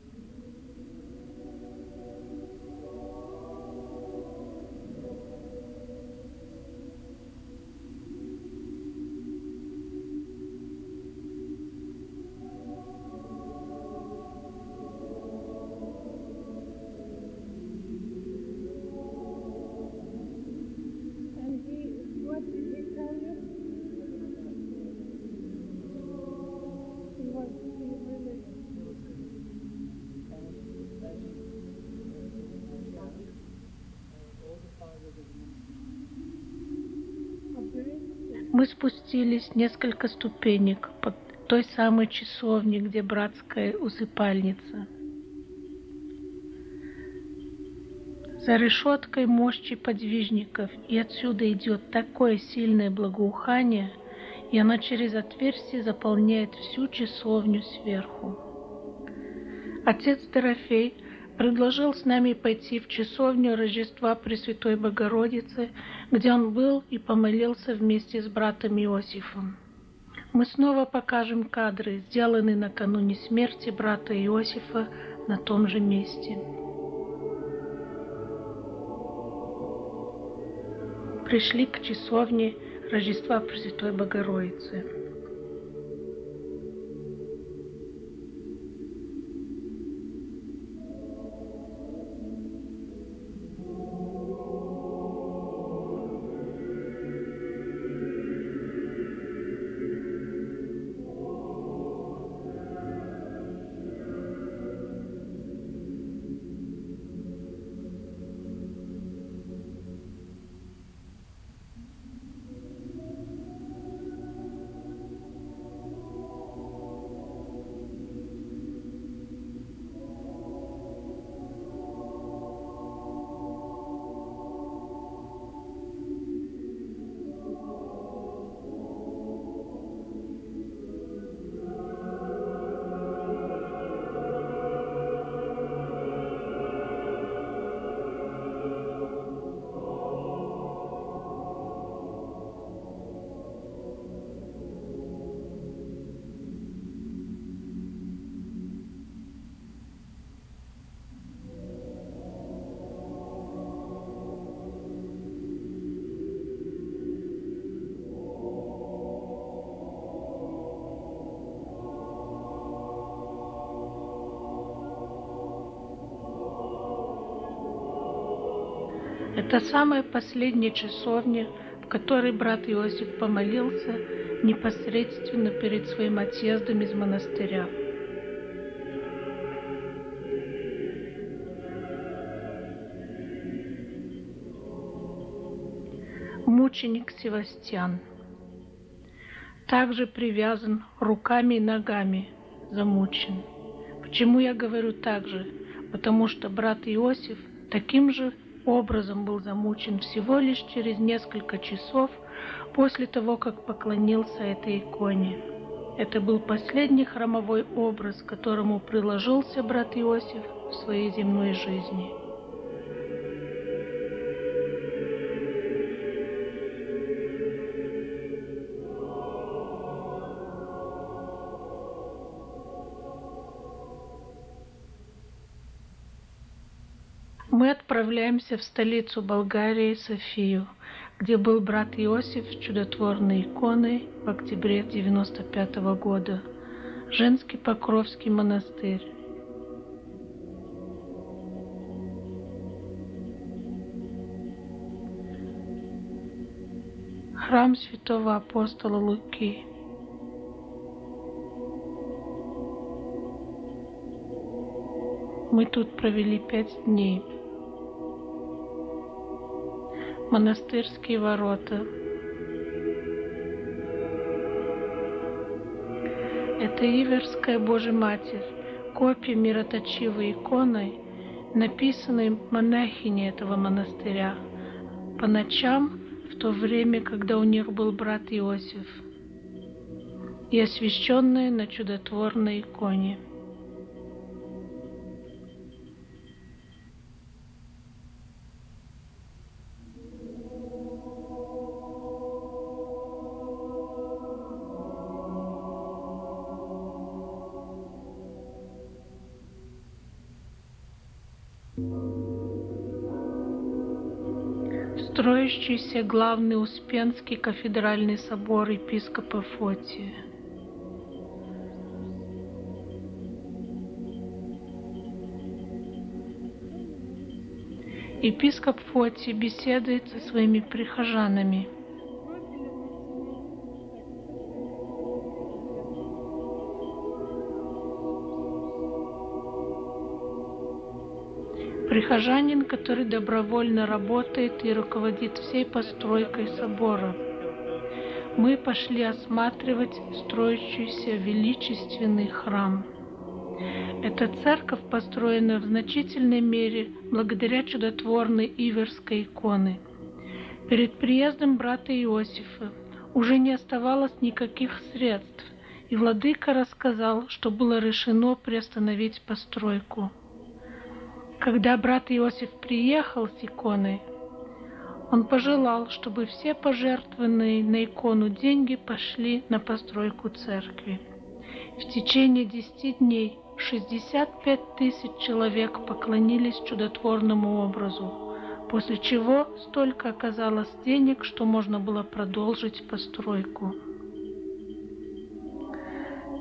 Speaker 4: Мы спустились несколько ступенек под той самой часовне, где братская усыпальница. За решеткой мощи подвижников, и отсюда идет такое сильное благоухание, и оно через отверстие заполняет всю часовню сверху. Отец Дорофей предложил с нами пойти в часовню Рождества Пресвятой Богородицы, где он был и помолился вместе с братом Иосифом. Мы снова покажем кадры, сделанные накануне смерти брата Иосифа на том же месте. Пришли к часовне Рождества Пресвятой Богородицы. Это самая последняя часовня, в которой брат Иосиф помолился непосредственно перед своим отъездом из монастыря. Мученик Севастьян также привязан руками и ногами, замучен. Почему я говорю так же? Потому что брат Иосиф таким же образом был замучен всего лишь через несколько часов после того, как поклонился этой иконе. Это был последний храмовой образ, к которому приложился брат Иосиф в своей земной жизни. Мы отправляемся в столицу Болгарии, Софию, где был брат Иосиф с чудотворной иконой в октябре 1995 года, Женский Покровский монастырь. Храм святого апостола Луки. Мы тут провели 5 дней. Монастырские ворота. Это Иверская Божья Матерь, копия мироточивой иконы, написанной монахиней этого монастыря по ночам, в то время, когда у них был брат Иосиф, и освященная на чудотворной иконе. Строящийся главный Успенский кафедральный собор епископа Фотия. Епископ Фотий беседует со своими прихожанами. Прихожанин, который добровольно работает и руководит всей постройкой собора. мы пошли осматривать строящийся величественный храм. Эта церковь построена в значительной мере благодаря чудотворной Иверской иконе. Перед приездом брата Иосифа уже не оставалось никаких средств, и владыка рассказал, что было решено приостановить постройку. Когда брат Иосиф приехал с иконой, он пожелал, чтобы все пожертвованные на икону деньги пошли на постройку церкви. В течение 10 дней 65 тысяч человек поклонились чудотворному образу, после чего столько оказалось денег, что можно было продолжить постройку.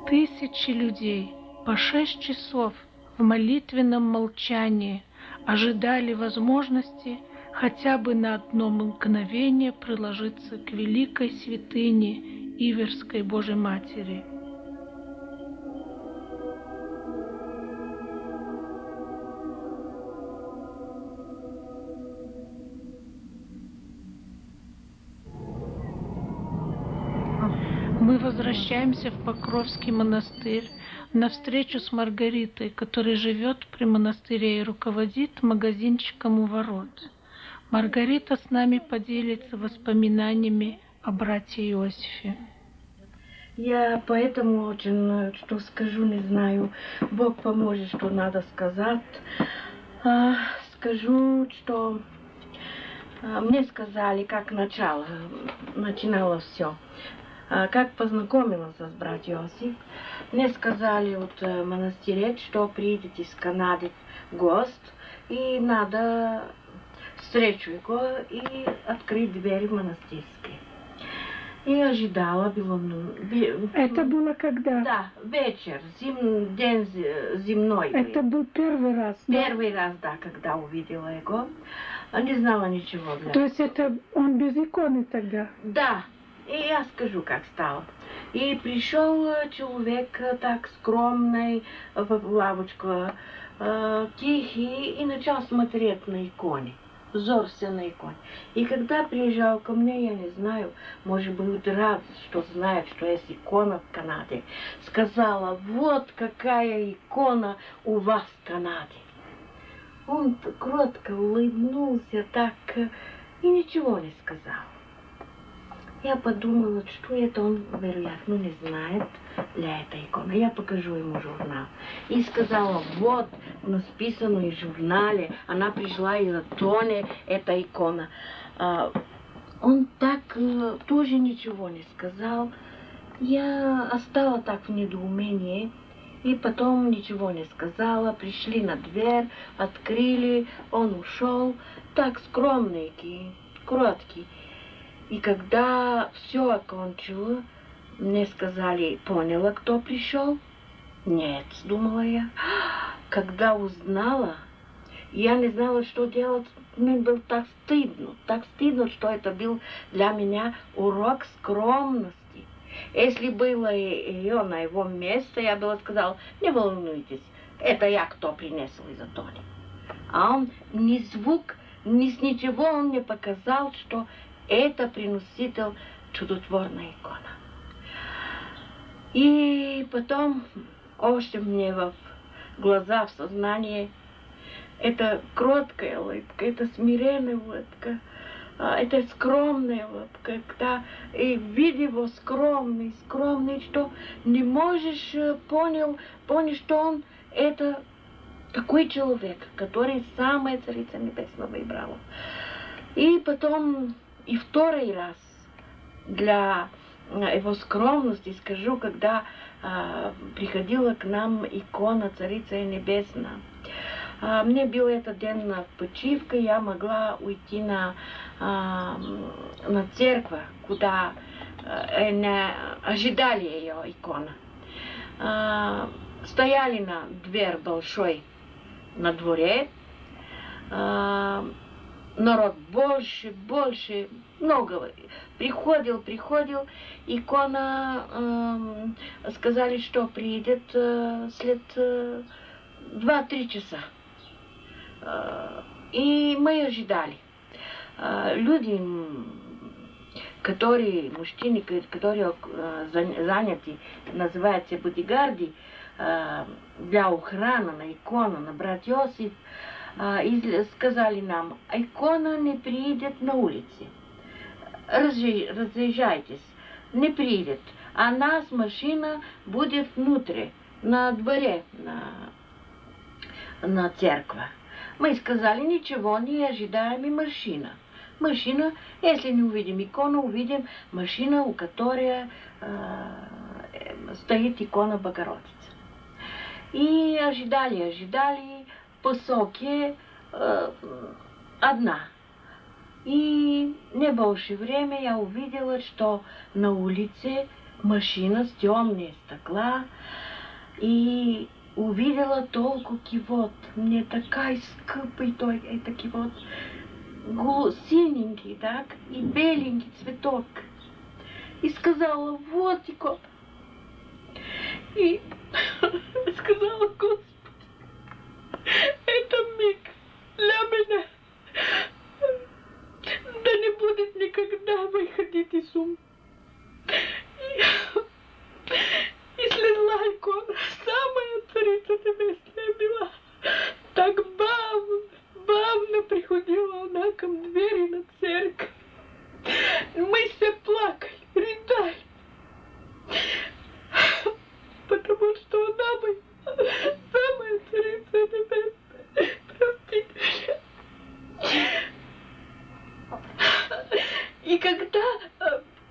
Speaker 4: Тысячи людей по 6 часов в молитвенном молчании ожидали возможности хотя бы на одно мгновение приложиться к великой святыне Иверской Божьей Матери. Мы возвращаемся в Покровский монастырь на встречу с Маргаритой, которая живет при монастыре и руководит магазинчиком у ворот. Маргарита с нами поделится воспоминаниями о брате Иосифе.
Speaker 7: Я поэтому очень, что скажу, не знаю. Бог поможет, что надо сказать. Скажу, что мне сказали, как начиналось все. Как познакомилась с братьем Иосиф, мне сказали вот в монастыре, что приедет из Канады гость, и надо встречу его и открыть двери монастырские. И ожидала, было...
Speaker 4: Это было когда?
Speaker 7: Да, вечер, день земной.
Speaker 4: Это был первый раз?
Speaker 7: Первый раз, да, когда увидела его. Не знала ничего.
Speaker 4: То есть это он без иконы тогда?
Speaker 7: Да. И я скажу, как стало. И пришел человек так скромный в лавочку, тихий, и начал смотреть на иконе, взорся на иконе. И когда приезжал ко мне, я не знаю, может быть, рад, что знает, что есть икона в Канаде, сказала, вот какая икона у вас в Канаде. Он кротко улыбнулся так и ничего не сказал. Я подумала, что это он, вероятно, не знает для этой иконы. Я покажу ему журнал. И сказала, вот, написано в журнале, она пришла из Атоны, эта икона. Он так тоже ничего не сказал. Я осталась так в недоумении. И потом ничего не сказала. Пришли на дверь, открыли, он ушел. Так скромненький, кроткий. И когда все окончило, мне сказали, поняла, кто пришел? Нет, думала я. Когда узнала, я не знала, что делать. Мне было так стыдно, что это был для меня урок скромности. Если было ее на его месте, я бы сказала, не волнуйтесь, это я кто принесла из Атони. А он ни звук, ни с ничего он мне показал, что это приноситель чудотворная икона. И потом, очень мне в глаза, в сознание, это кроткая улыбка, это смиренная улыбка, это скромная улыбка, когда и видя его скромный, что не можешь понять, что он это такой человек, который самая Царица Небесная выбрала. И потом и второй раз для его скромности скажу, когда приходила к нам икона Царица Небесная. Мне был этот день на почивка, я могла уйти на церковь, куда ожидали ее икона. Стояли на дверь большой на дворе. Народ больше, много. Приходил. Икона сказали, что приедет след 2-3 часа. И мы ожидали. Люди мужчины, которые заняты, называются бодигарди, для охраны на икону, на брат Иосиф, и сказали нам, икона не приедет на улице. Разъезжайтесь, не приедет. А нас машина будет внутри, на дворе, на церкви. Мы сказали, ничего, не ожидаем и машина. Машина, если не увидим икону, увидим машина, у которой стоит икона Богородицы. И ожидали, посылки одна. И небольшое время я увидела, что на улице машина с темные стекла. И увидела толку кивот. Мне такая скупый это кивот. Синенький, так, и беленький цветок. И сказала, вот икона. И сказала, Господи, это миг для меня. Да не будет никогда выходить из ума. И слезла икона, самая царица небесная была. Так бавно приходила она к двери на церковь. Мы все плакали, рыдали. Потому что она бы самая царица небесная. Простите меня. И когда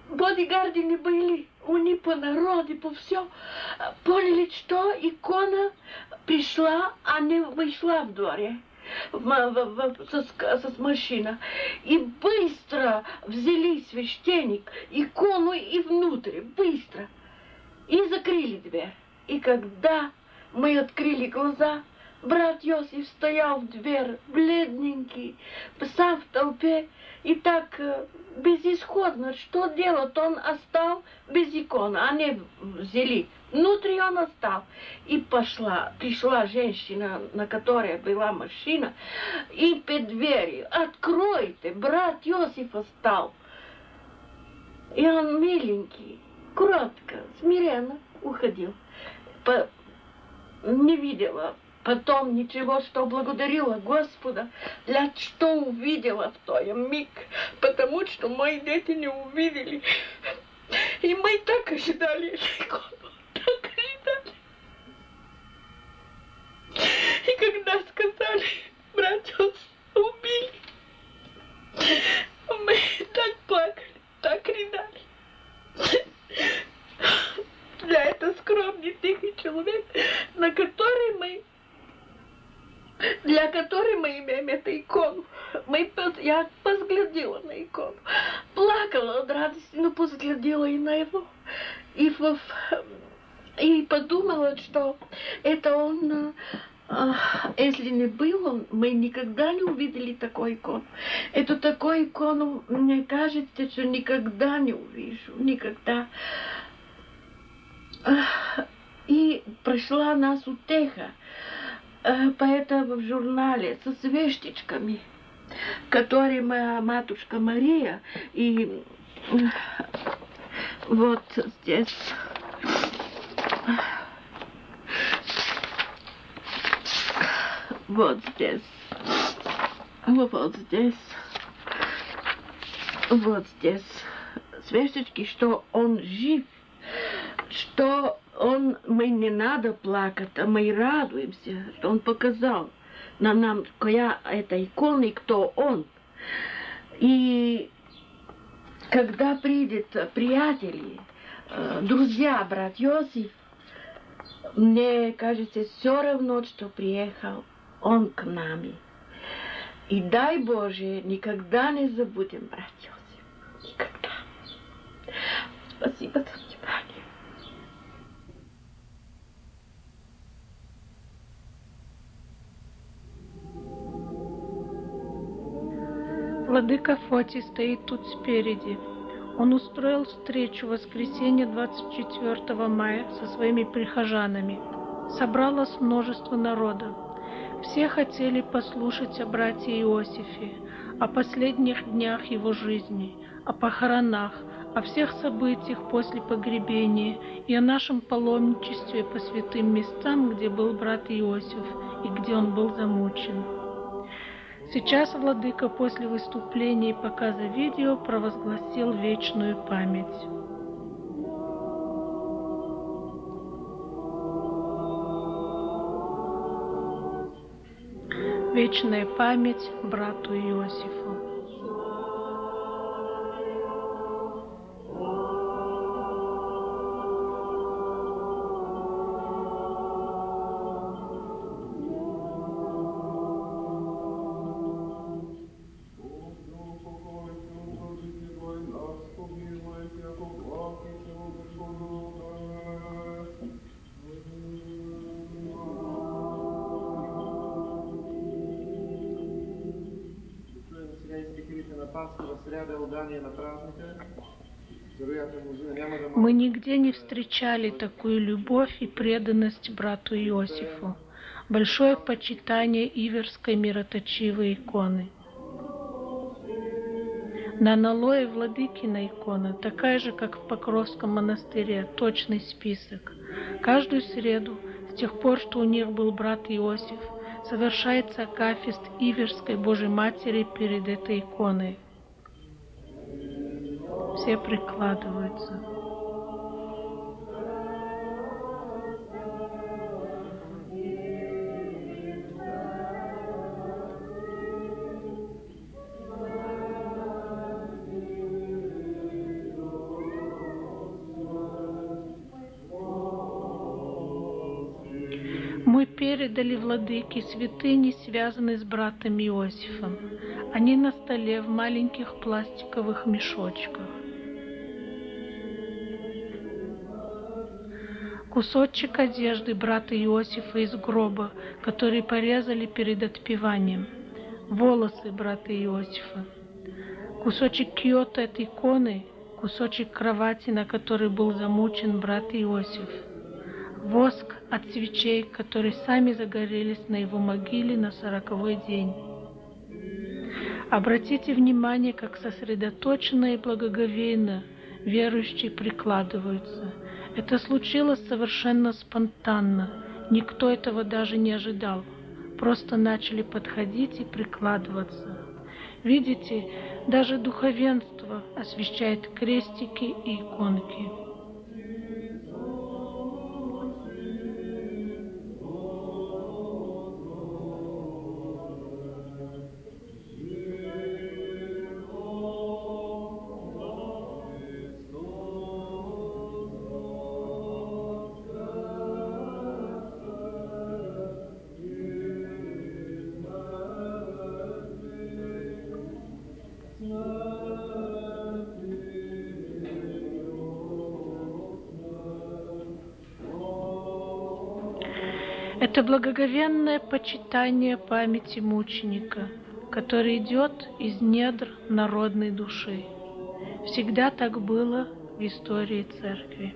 Speaker 7: бодигарды не были, они по народу, по все, поняли, что икона пришла, а не вышла в дворе. С машины. И быстро взяли священник, икону и внутрь, быстро. И закрыли дверь. И когда мы открыли глаза, брат Иосиф стоял в дверь, бледненький, сам в толпе, и так безысходно. Что делать? Он остался без иконы. Они взяли. Внутри он остался. И пришла женщина, на которой была машина, и под дверью. Откройте, брат Иосиф остался. И он миленький, кротко, смиренно уходил. Не видела потом ничего, что благодарила Господа, для что увидела в том миг, потому что мои дети не увидели. И мы так ожидали икону, так ожидали. И когда сказали, братья убили, мы так плакали, так рыдали. Для этого скромный, тихий человек, для которой мы имеем эту икону. Я взглядела на икону, плакала от радости, но взглядела и на его. И подумала, что это он, если не был он, мы никогда не увидели такую икону. Эту такую икону, мне кажется, что никогда не увижу, никогда. И пришла нас утеха, поэтому в журнале со свечечками, которые моя матушка Мария, и вот здесь, вот здесь, вот здесь свечечки, что он жив, что мы не надо плакать, а мы радуемся, что он показал нам, какая это икона и кто он. И когда придут приятели, друзья, брат Иосиф, мне кажется, все равно, что приехал он к нам. И дай Боже, никогда не забудем, брат Иосиф. Никогда. Спасибо за внимание.
Speaker 4: Владыка Фотий стоит тут спереди. Он устроил встречу в воскресенье 24 мая со своими прихожанами. Собралось множество народа. Все хотели послушать о брате Иосифе, о последних днях его жизни, о похоронах, о всех событиях после погребения и о нашем паломничестве по святым местам, где был брат Иосиф и где он был замучен. Сейчас владыка после выступления и показа видео провозгласил вечную память. Вечная память брату Иосифу. Мы нигде не встречали такую любовь и преданность брату Иосифу. Большое почитание Иверской мироточивой иконы. На аналое Владыкина икона, такая же, как в Покровском монастыре, точный список. Каждую среду, с тех пор, что у них был брат Иосиф, совершается акафист Иверской Божьей Матери перед этой иконой. Все прикладываются. Мы передали владыке святыни, связанные с братом Иосифом. Они на столе в маленьких пластиковых мешочках. Кусочек одежды брата Иосифа из гроба, который порезали перед отпеванием. Волосы брата Иосифа. Кусочек киота от иконы, кусочек кровати, на которой был замучен брат Иосиф. Воск от свечей, которые сами загорелись на его могиле на 40-й день. Обратите внимание, как сосредоточенно и благоговейно верующие прикладываются. Это случилось совершенно спонтанно. Никто этого даже не ожидал. Просто начали подходить и прикладываться. Видите, даже духовенство освещает крестики и иконки. Это благоговенное почитание памяти мученика, который идет из недр народной души. Всегда так было в истории Церкви.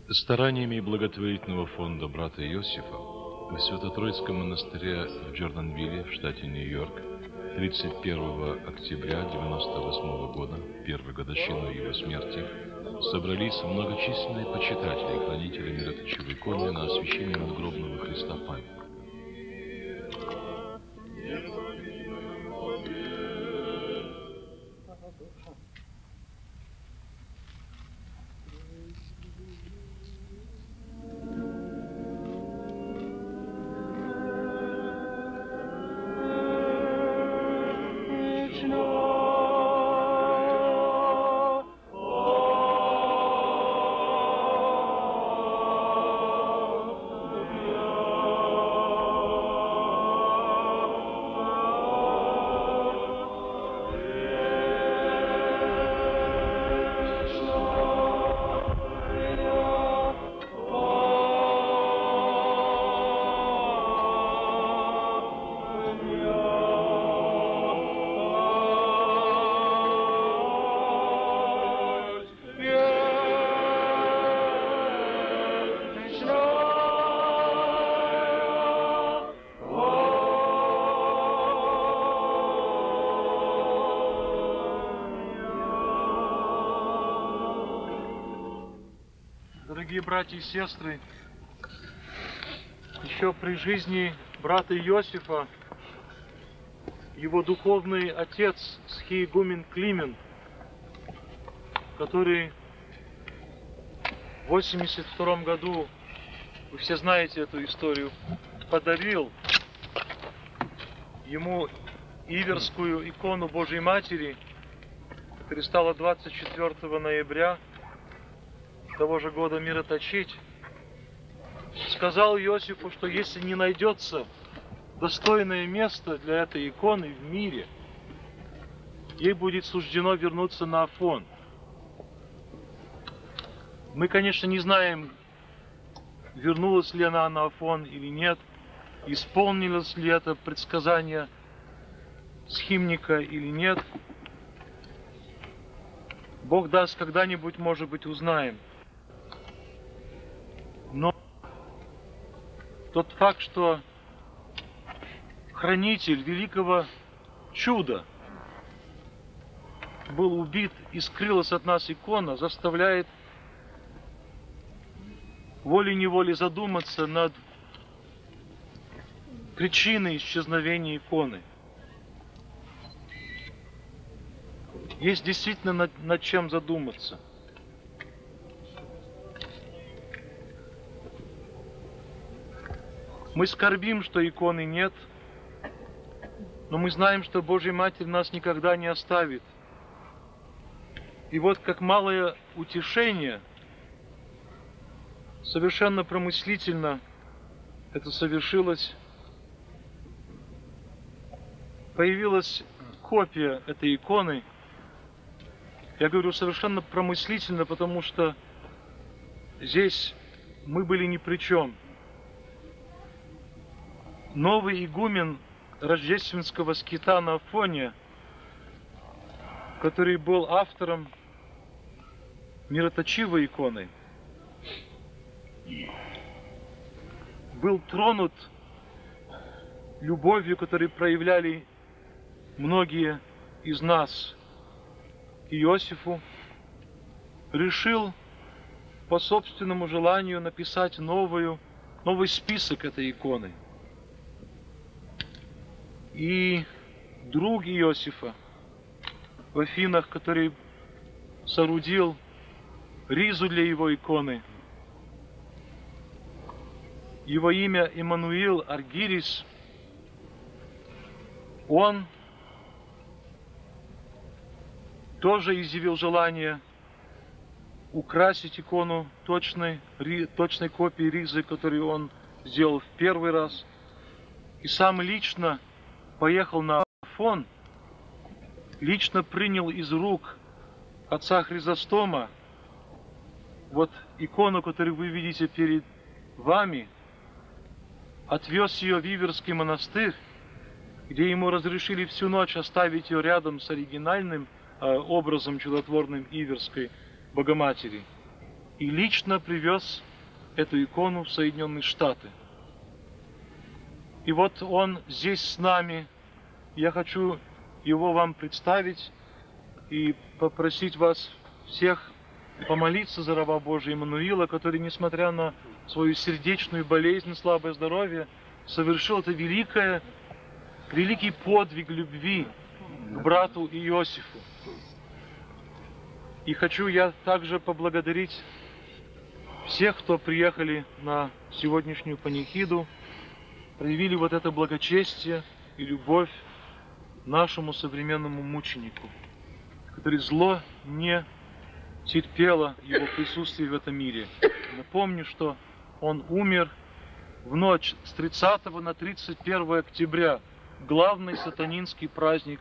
Speaker 1: Стараниями благотворительного фонда брата Иосифа в Свято-Троицком монастыре в Джорданвилле в штате Нью-Йорк 31 октября 1998 года, первой годовщину его смерти, собрались многочисленные почитатели и хранители мироточивой иконы на освящение надгробного Христа памятника.
Speaker 8: Дорогие братья и сестры, еще при жизни брата Иосифа его духовный отец схиегумен Климент, который в 1982 году, вы все знаете эту историю, подарил ему иверскую икону Божьей Матери, которая стала 24 ноября того же года мироточить, сказал Иосифу, что если не найдется достойное место для этой иконы в мире, ей будет суждено вернуться на Афон. Мы, конечно, не знаем, вернулась ли она на Афон или нет, исполнилось ли это предсказание схимника или нет. Бог даст, когда-нибудь, может быть, узнаем. Но тот факт, что хранитель великого чуда был убит и скрылась от нас икона, заставляет волей-неволей задуматься над причиной исчезновения иконы. Есть действительно над чем задуматься. Мы скорбим, что иконы нет, но мы знаем, что Божья Матерь нас никогда не оставит. И вот как малое утешение, совершенно промыслительно это совершилось, появилась копия этой иконы. Я говорю совершенно промыслительно, потому что здесь мы были ни при чем. Новый игумен рождественского скита на Афоне, который был автором мироточивой иконы, был тронут любовью, которую проявляли многие из нас к Иосифу, решил по собственному желанию написать новый список этой иконы. И друг Иосифа в Афинах, который соорудил ризу для его иконы, его имя Эммануил Аргирис, он тоже изъявил желание украсить икону точной копией ризы, которую он сделал в первый раз, и сам лично поехал на Афон, лично принял из рук отца Хризостома вот икону, которую вы видите перед вами, отвез ее в Иверский монастырь, где ему разрешили всю ночь оставить ее рядом с оригинальным образом чудотворным Иверской Богоматери, и лично привез эту икону в Соединенные Штаты. И вот он здесь с нами я хочу его вам представить и попросить вас всех помолиться за раба Божия Иммануила, который, несмотря на свою сердечную болезнь, слабое здоровье, совершил это великий подвиг любви к брату Иосифу. И хочу я также поблагодарить всех, кто приехали на сегодняшнюю панихиду, проявили вот это благочестие и любовь нашему современному мученику, который зло не терпело его присутствие в этом мире. Напомню, что он умер в ночь с 30 на 31 октября, главный сатанинский праздник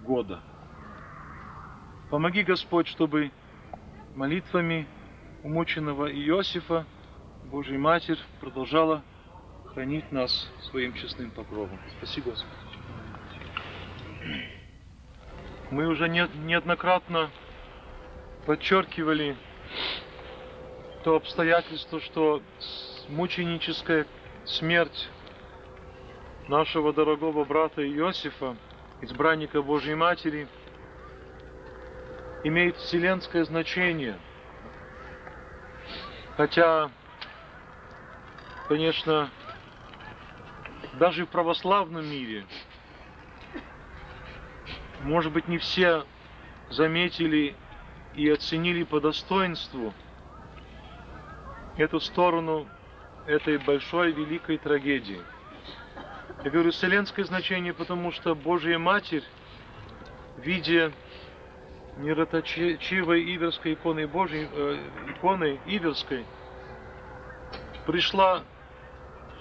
Speaker 8: года. Помоги, Господь, чтобы молитвами умученного Иосифа Божья Матерь продолжала хранить нас своим честным покровом. Спасибо, Господи. Мы уже неоднократно подчеркивали то обстоятельство, что мученическая смерть нашего дорогого брата Иосифа, избранника Божьей Матери, имеет вселенское значение. Хотя, конечно, даже в православном мире, может быть, не все заметили и оценили по достоинству эту сторону этой большой, великой трагедии. Я говорю вселенское значение, потому что Божья Матерь в виде мироточивой иверской иконы Божьей, иконы иверской, пришла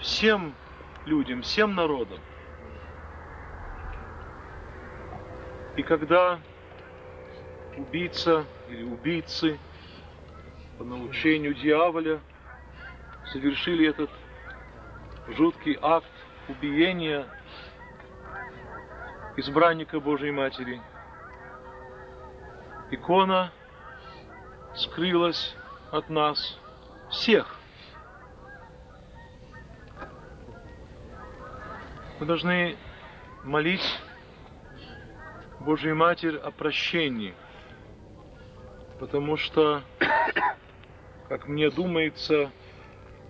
Speaker 8: всем людям, всем народам. И когда убийца или убийцы по научению дьяволя совершили этот жуткий акт убиения избранника Божьей Матери, икона скрылась от нас всех. Мы должны молить Божью Матерь о прощении, потому что, как мне думается,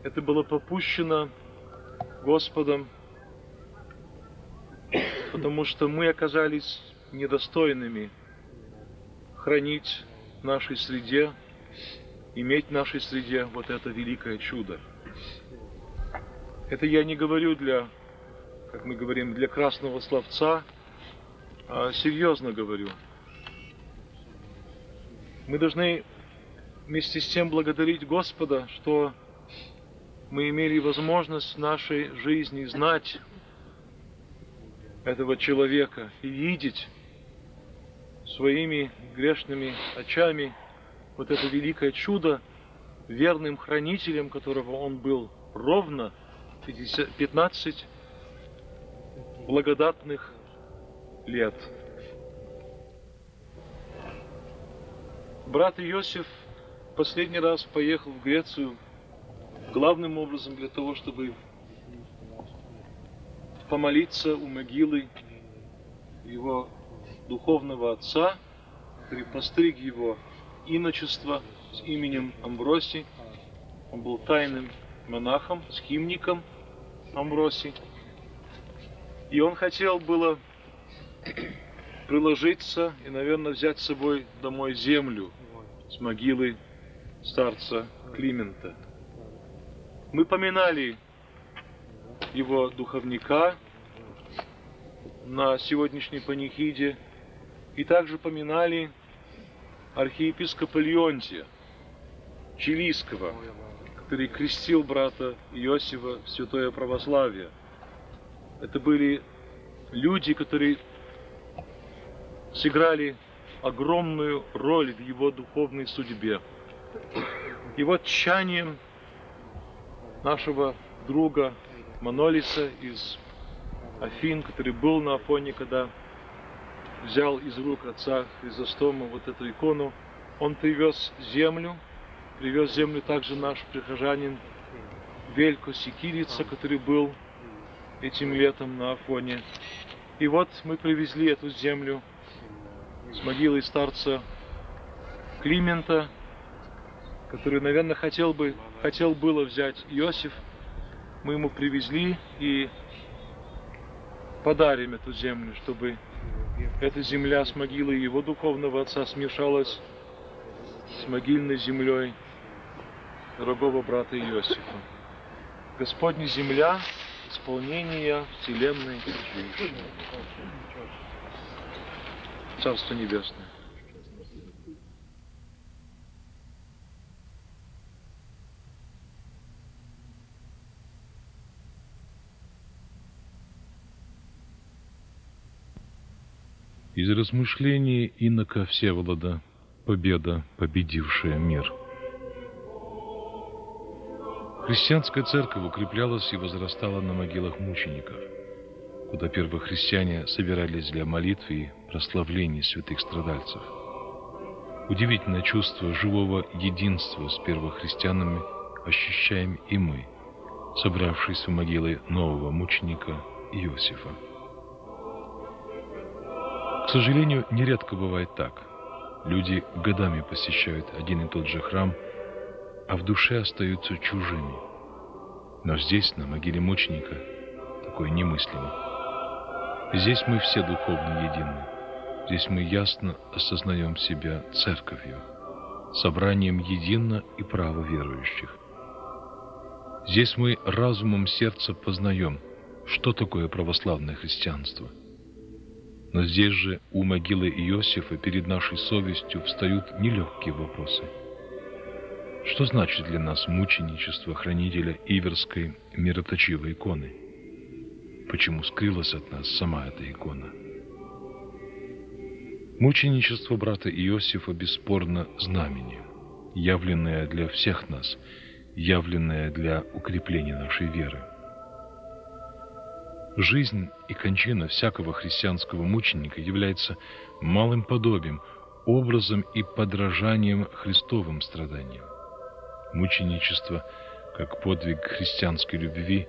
Speaker 8: это было попущено Господом, потому что мы оказались недостойными хранить в нашей среде, иметь в нашей среде вот это великое чудо. Это я не говорю для, как мы говорим, для красного словца, а серьезно говорю. Мы должны вместе с тем благодарить Господа, что мы имели возможность в нашей жизни знать этого человека и видеть своими грешными очами вот это великое чудо, верным хранителем которого он был ровно 15 благодатных лет. Брат Иосиф последний раз поехал в Грецию главным образом для того, чтобы помолиться у могилы его духовного отца, который постриг его иночество с именем Амвросий. Он был тайным монахом, схимником Амвросий. И он хотел было приложиться и, наверное, взять с собой домой землю с могилы старца Климента. Мы поминали его духовника на сегодняшней панихиде и также поминали архиепископа Леонтия Чилийского, который крестил брата Иосифа в святое православие. Это были люди, которые сыграли огромную роль в его духовной судьбе. И вот тщанием нашего друга Манолиса из Афин, который был на Афоне, когда взял из рук отца Хризостома вот эту икону, он привез землю также наш прихожанин Велько Секирица, который был этим летом на Афоне. И вот мы привезли эту землю с могилой старца Климента, который, наверное, хотел было взять Иосиф. Мы ему привезли и подарим эту землю, чтобы эта земля с могилой его духовного отца смешалась с могильной землей дорогого брата Иосифа. Господня земля, исполнение вселенной, Царство Небесное.
Speaker 1: Из размышлений инока Всеволода «Победа, победившая мир». Христианская церковь укреплялась и возрастала на могилах мучеников, куда первохристиане собирались для молитв и прославлений святых страдальцев. Удивительное чувство живого единства с первохристианами ощущаем и мы, собравшись в могилы нового мученика Иосифа. К сожалению, нередко бывает так. Люди годами посещают один и тот же храм, а в душе остаются чужими. Но здесь, на могиле мученика, такое немыслимо. Здесь мы все духовно едины. Здесь мы ясно осознаем себя церковью, собранием едино и право верующих. Здесь мы разумом сердца познаем, что такое православное христианство. Но здесь же у могилы Иосифа перед нашей совестью встают нелегкие вопросы. Что значит для нас мученичество хранителя Иверской мироточивой иконы? Почему скрылась от нас сама эта икона? Мученичество брата Иосифа бесспорно знамение, явленное для всех нас, явленное для укрепления нашей веры. Жизнь и кончина всякого христианского мученика является малым подобием, образом и подражанием Христовым страданиям. Мученичество, как подвиг христианской любви,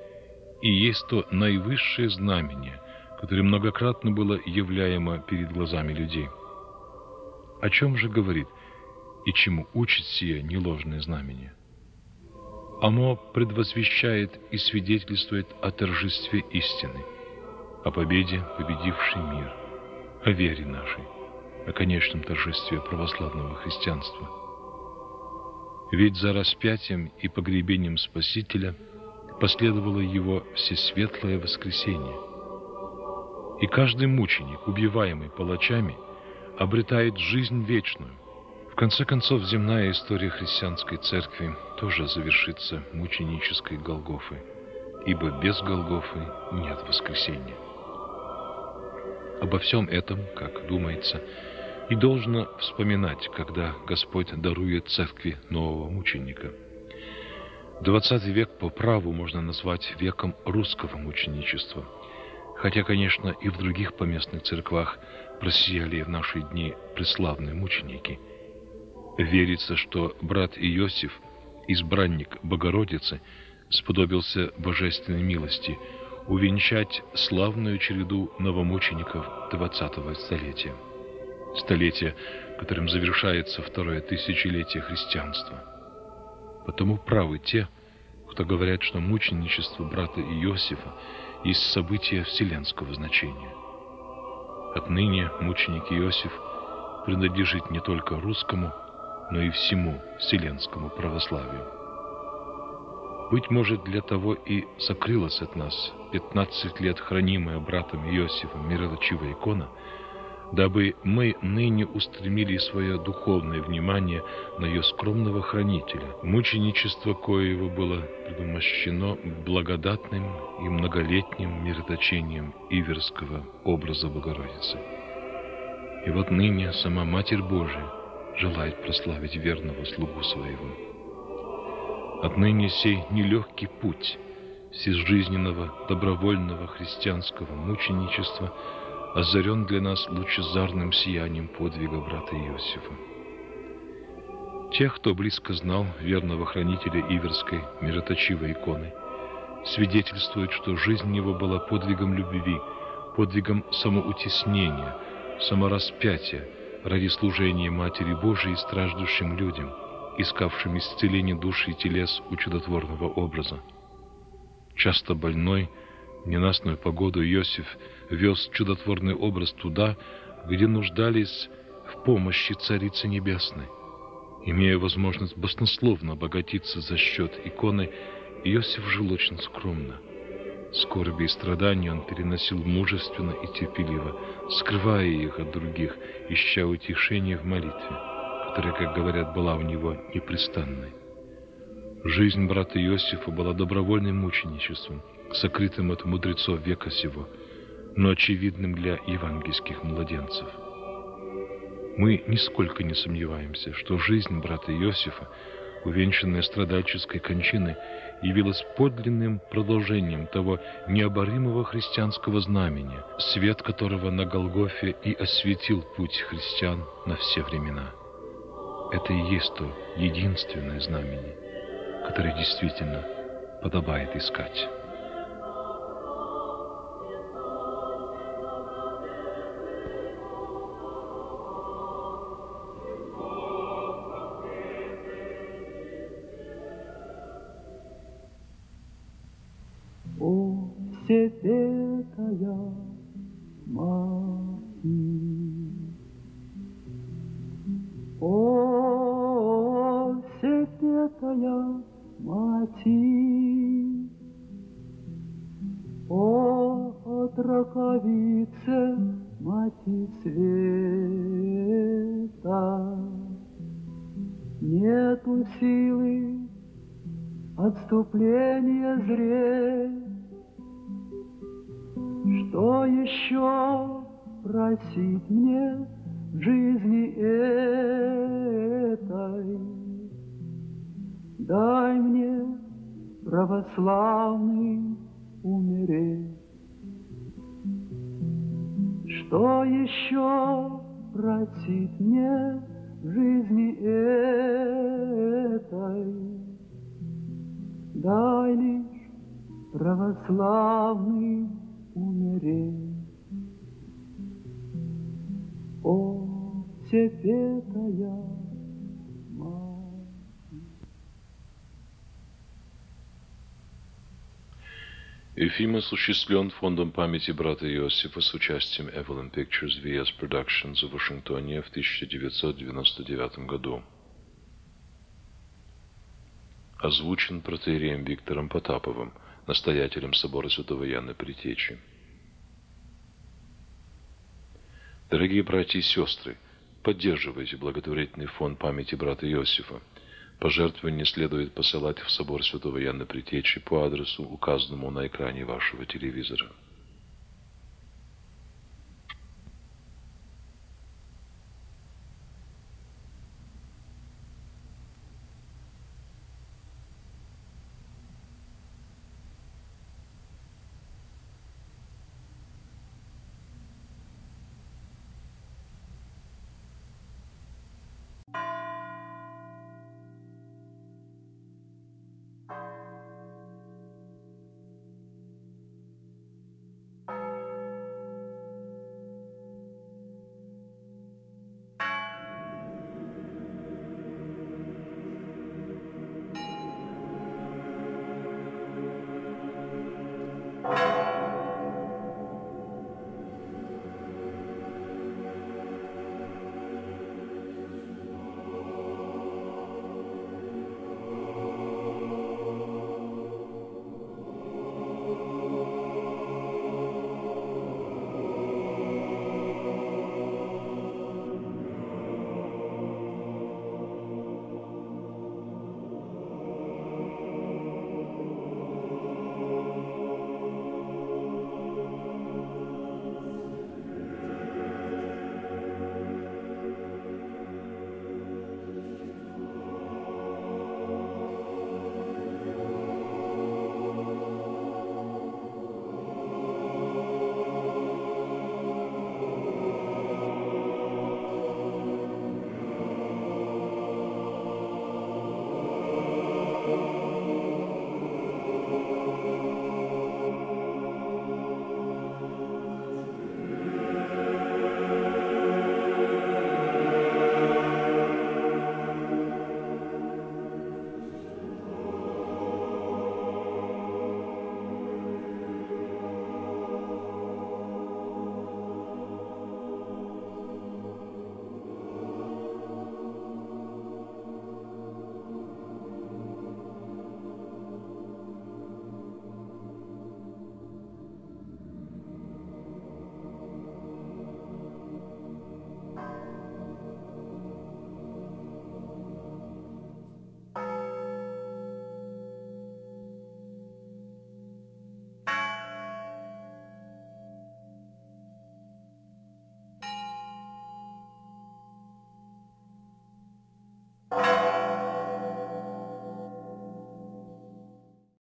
Speaker 1: и есть то наивысшее знамение, которое многократно было являемо перед глазами людей. О чем же говорит и чему учит сие неложное знамение? Оно предвозвещает и свидетельствует о торжестве истины, о победе, победившей мир, о вере нашей, о конечном торжестве православного христианства. Ведь за распятием и погребением Спасителя последовало его всесветлое воскресение. И каждый мученик, убиваемый палачами, обретает жизнь вечную. В конце концов, земная история христианской церкви тоже завершится мученической Голгофой, ибо без Голгофы нет воскресения. Обо всем этом, как думается, и должно вспоминать, когда Господь дарует церкви нового мученика. 20 век по праву можно назвать веком русского мученичества, хотя, конечно, и в других поместных церквах просияли в наши дни преславные мученики. Верится, что брат Иосиф, избранник Богородицы, сподобился божественной милости увенчать славную череду новомучеников 20-го столетия. Столетие, которым завершается второе тысячелетие христианства. Потому правы те, кто говорят, что мученичество брата Иосифа есть событие вселенского значения. Отныне мученик Иосиф принадлежит не только русскому, но и всему вселенскому православию. Быть может, для того и сокрылась от нас 15 лет хранимая братом Иосифом мироточивая икона, дабы мы ныне устремили свое духовное внимание на ее скромного хранителя, мученичество коего было предумощено благодатным и многолетним мироточением иверского образа Богородицы. И вот ныне сама Матерь Божия желает прославить верного слугу своего. Отныне сей нелегкий путь всежизненного добровольного христианского мученичества озарен для нас лучезарным сиянием подвига брата Иосифа. Тех, кто близко знал верного хранителя Иверской мироточивой иконы, свидетельствует, что жизнь его была подвигом любви, подвигом самоутеснения, самораспятия ради служения Матери Божией страждущим людям, искавшим исцеление душ и телес у чудотворного образа. Часто больной, в ненастную погоду Иосиф вез чудотворный образ туда, где нуждались в помощи Царицы Небесной. Имея возможность баснословно обогатиться за счет иконы, Иосиф жил очень скромно. Скорби и страдания он переносил мужественно и терпеливо, скрывая их от других, ища утешения в молитве, которая, как говорят, была у него непрестанной. Жизнь брата Иосифа была добровольным мученичеством, сокрытым от мудрецов века сего, но очевидным для евангельских младенцев. Мы нисколько не сомневаемся, что жизнь брата Иосифа, увенчанная страдальческой кончиной, явилась подлинным продолжением того необоримого христианского знамения, свет которого на Голгофе и осветил путь христиан на все времена. Это и есть то единственное знамение, которое действительно подобает искать.
Speaker 5: О, Всесвятая Мать, о, Всесвятая Мать, о, отраковице Мати света, нету силы отступления зреть. Что еще просить мне в жизни этой? Дай мне, православный, умереть. Что еще просить мне в жизни этой? Дай лишь, православный, умереть. О, Всесвятая Мать.
Speaker 1: Фильм осуществлен Фондом памяти брата Иосифа с участием Evelyn Pictures VS Productions в Вашингтоне в 1999 году. Озвучен протоиереем Виктором Потаповым, настоятелем собора Святого Иоанна Предтечи. Дорогие братья и сестры, поддерживайте благотворительный фонд памяти брата Иосифа. Пожертвования следует посылать в собор Святого Иоанна Предтечи по адресу, указанному на экране вашего телевизора.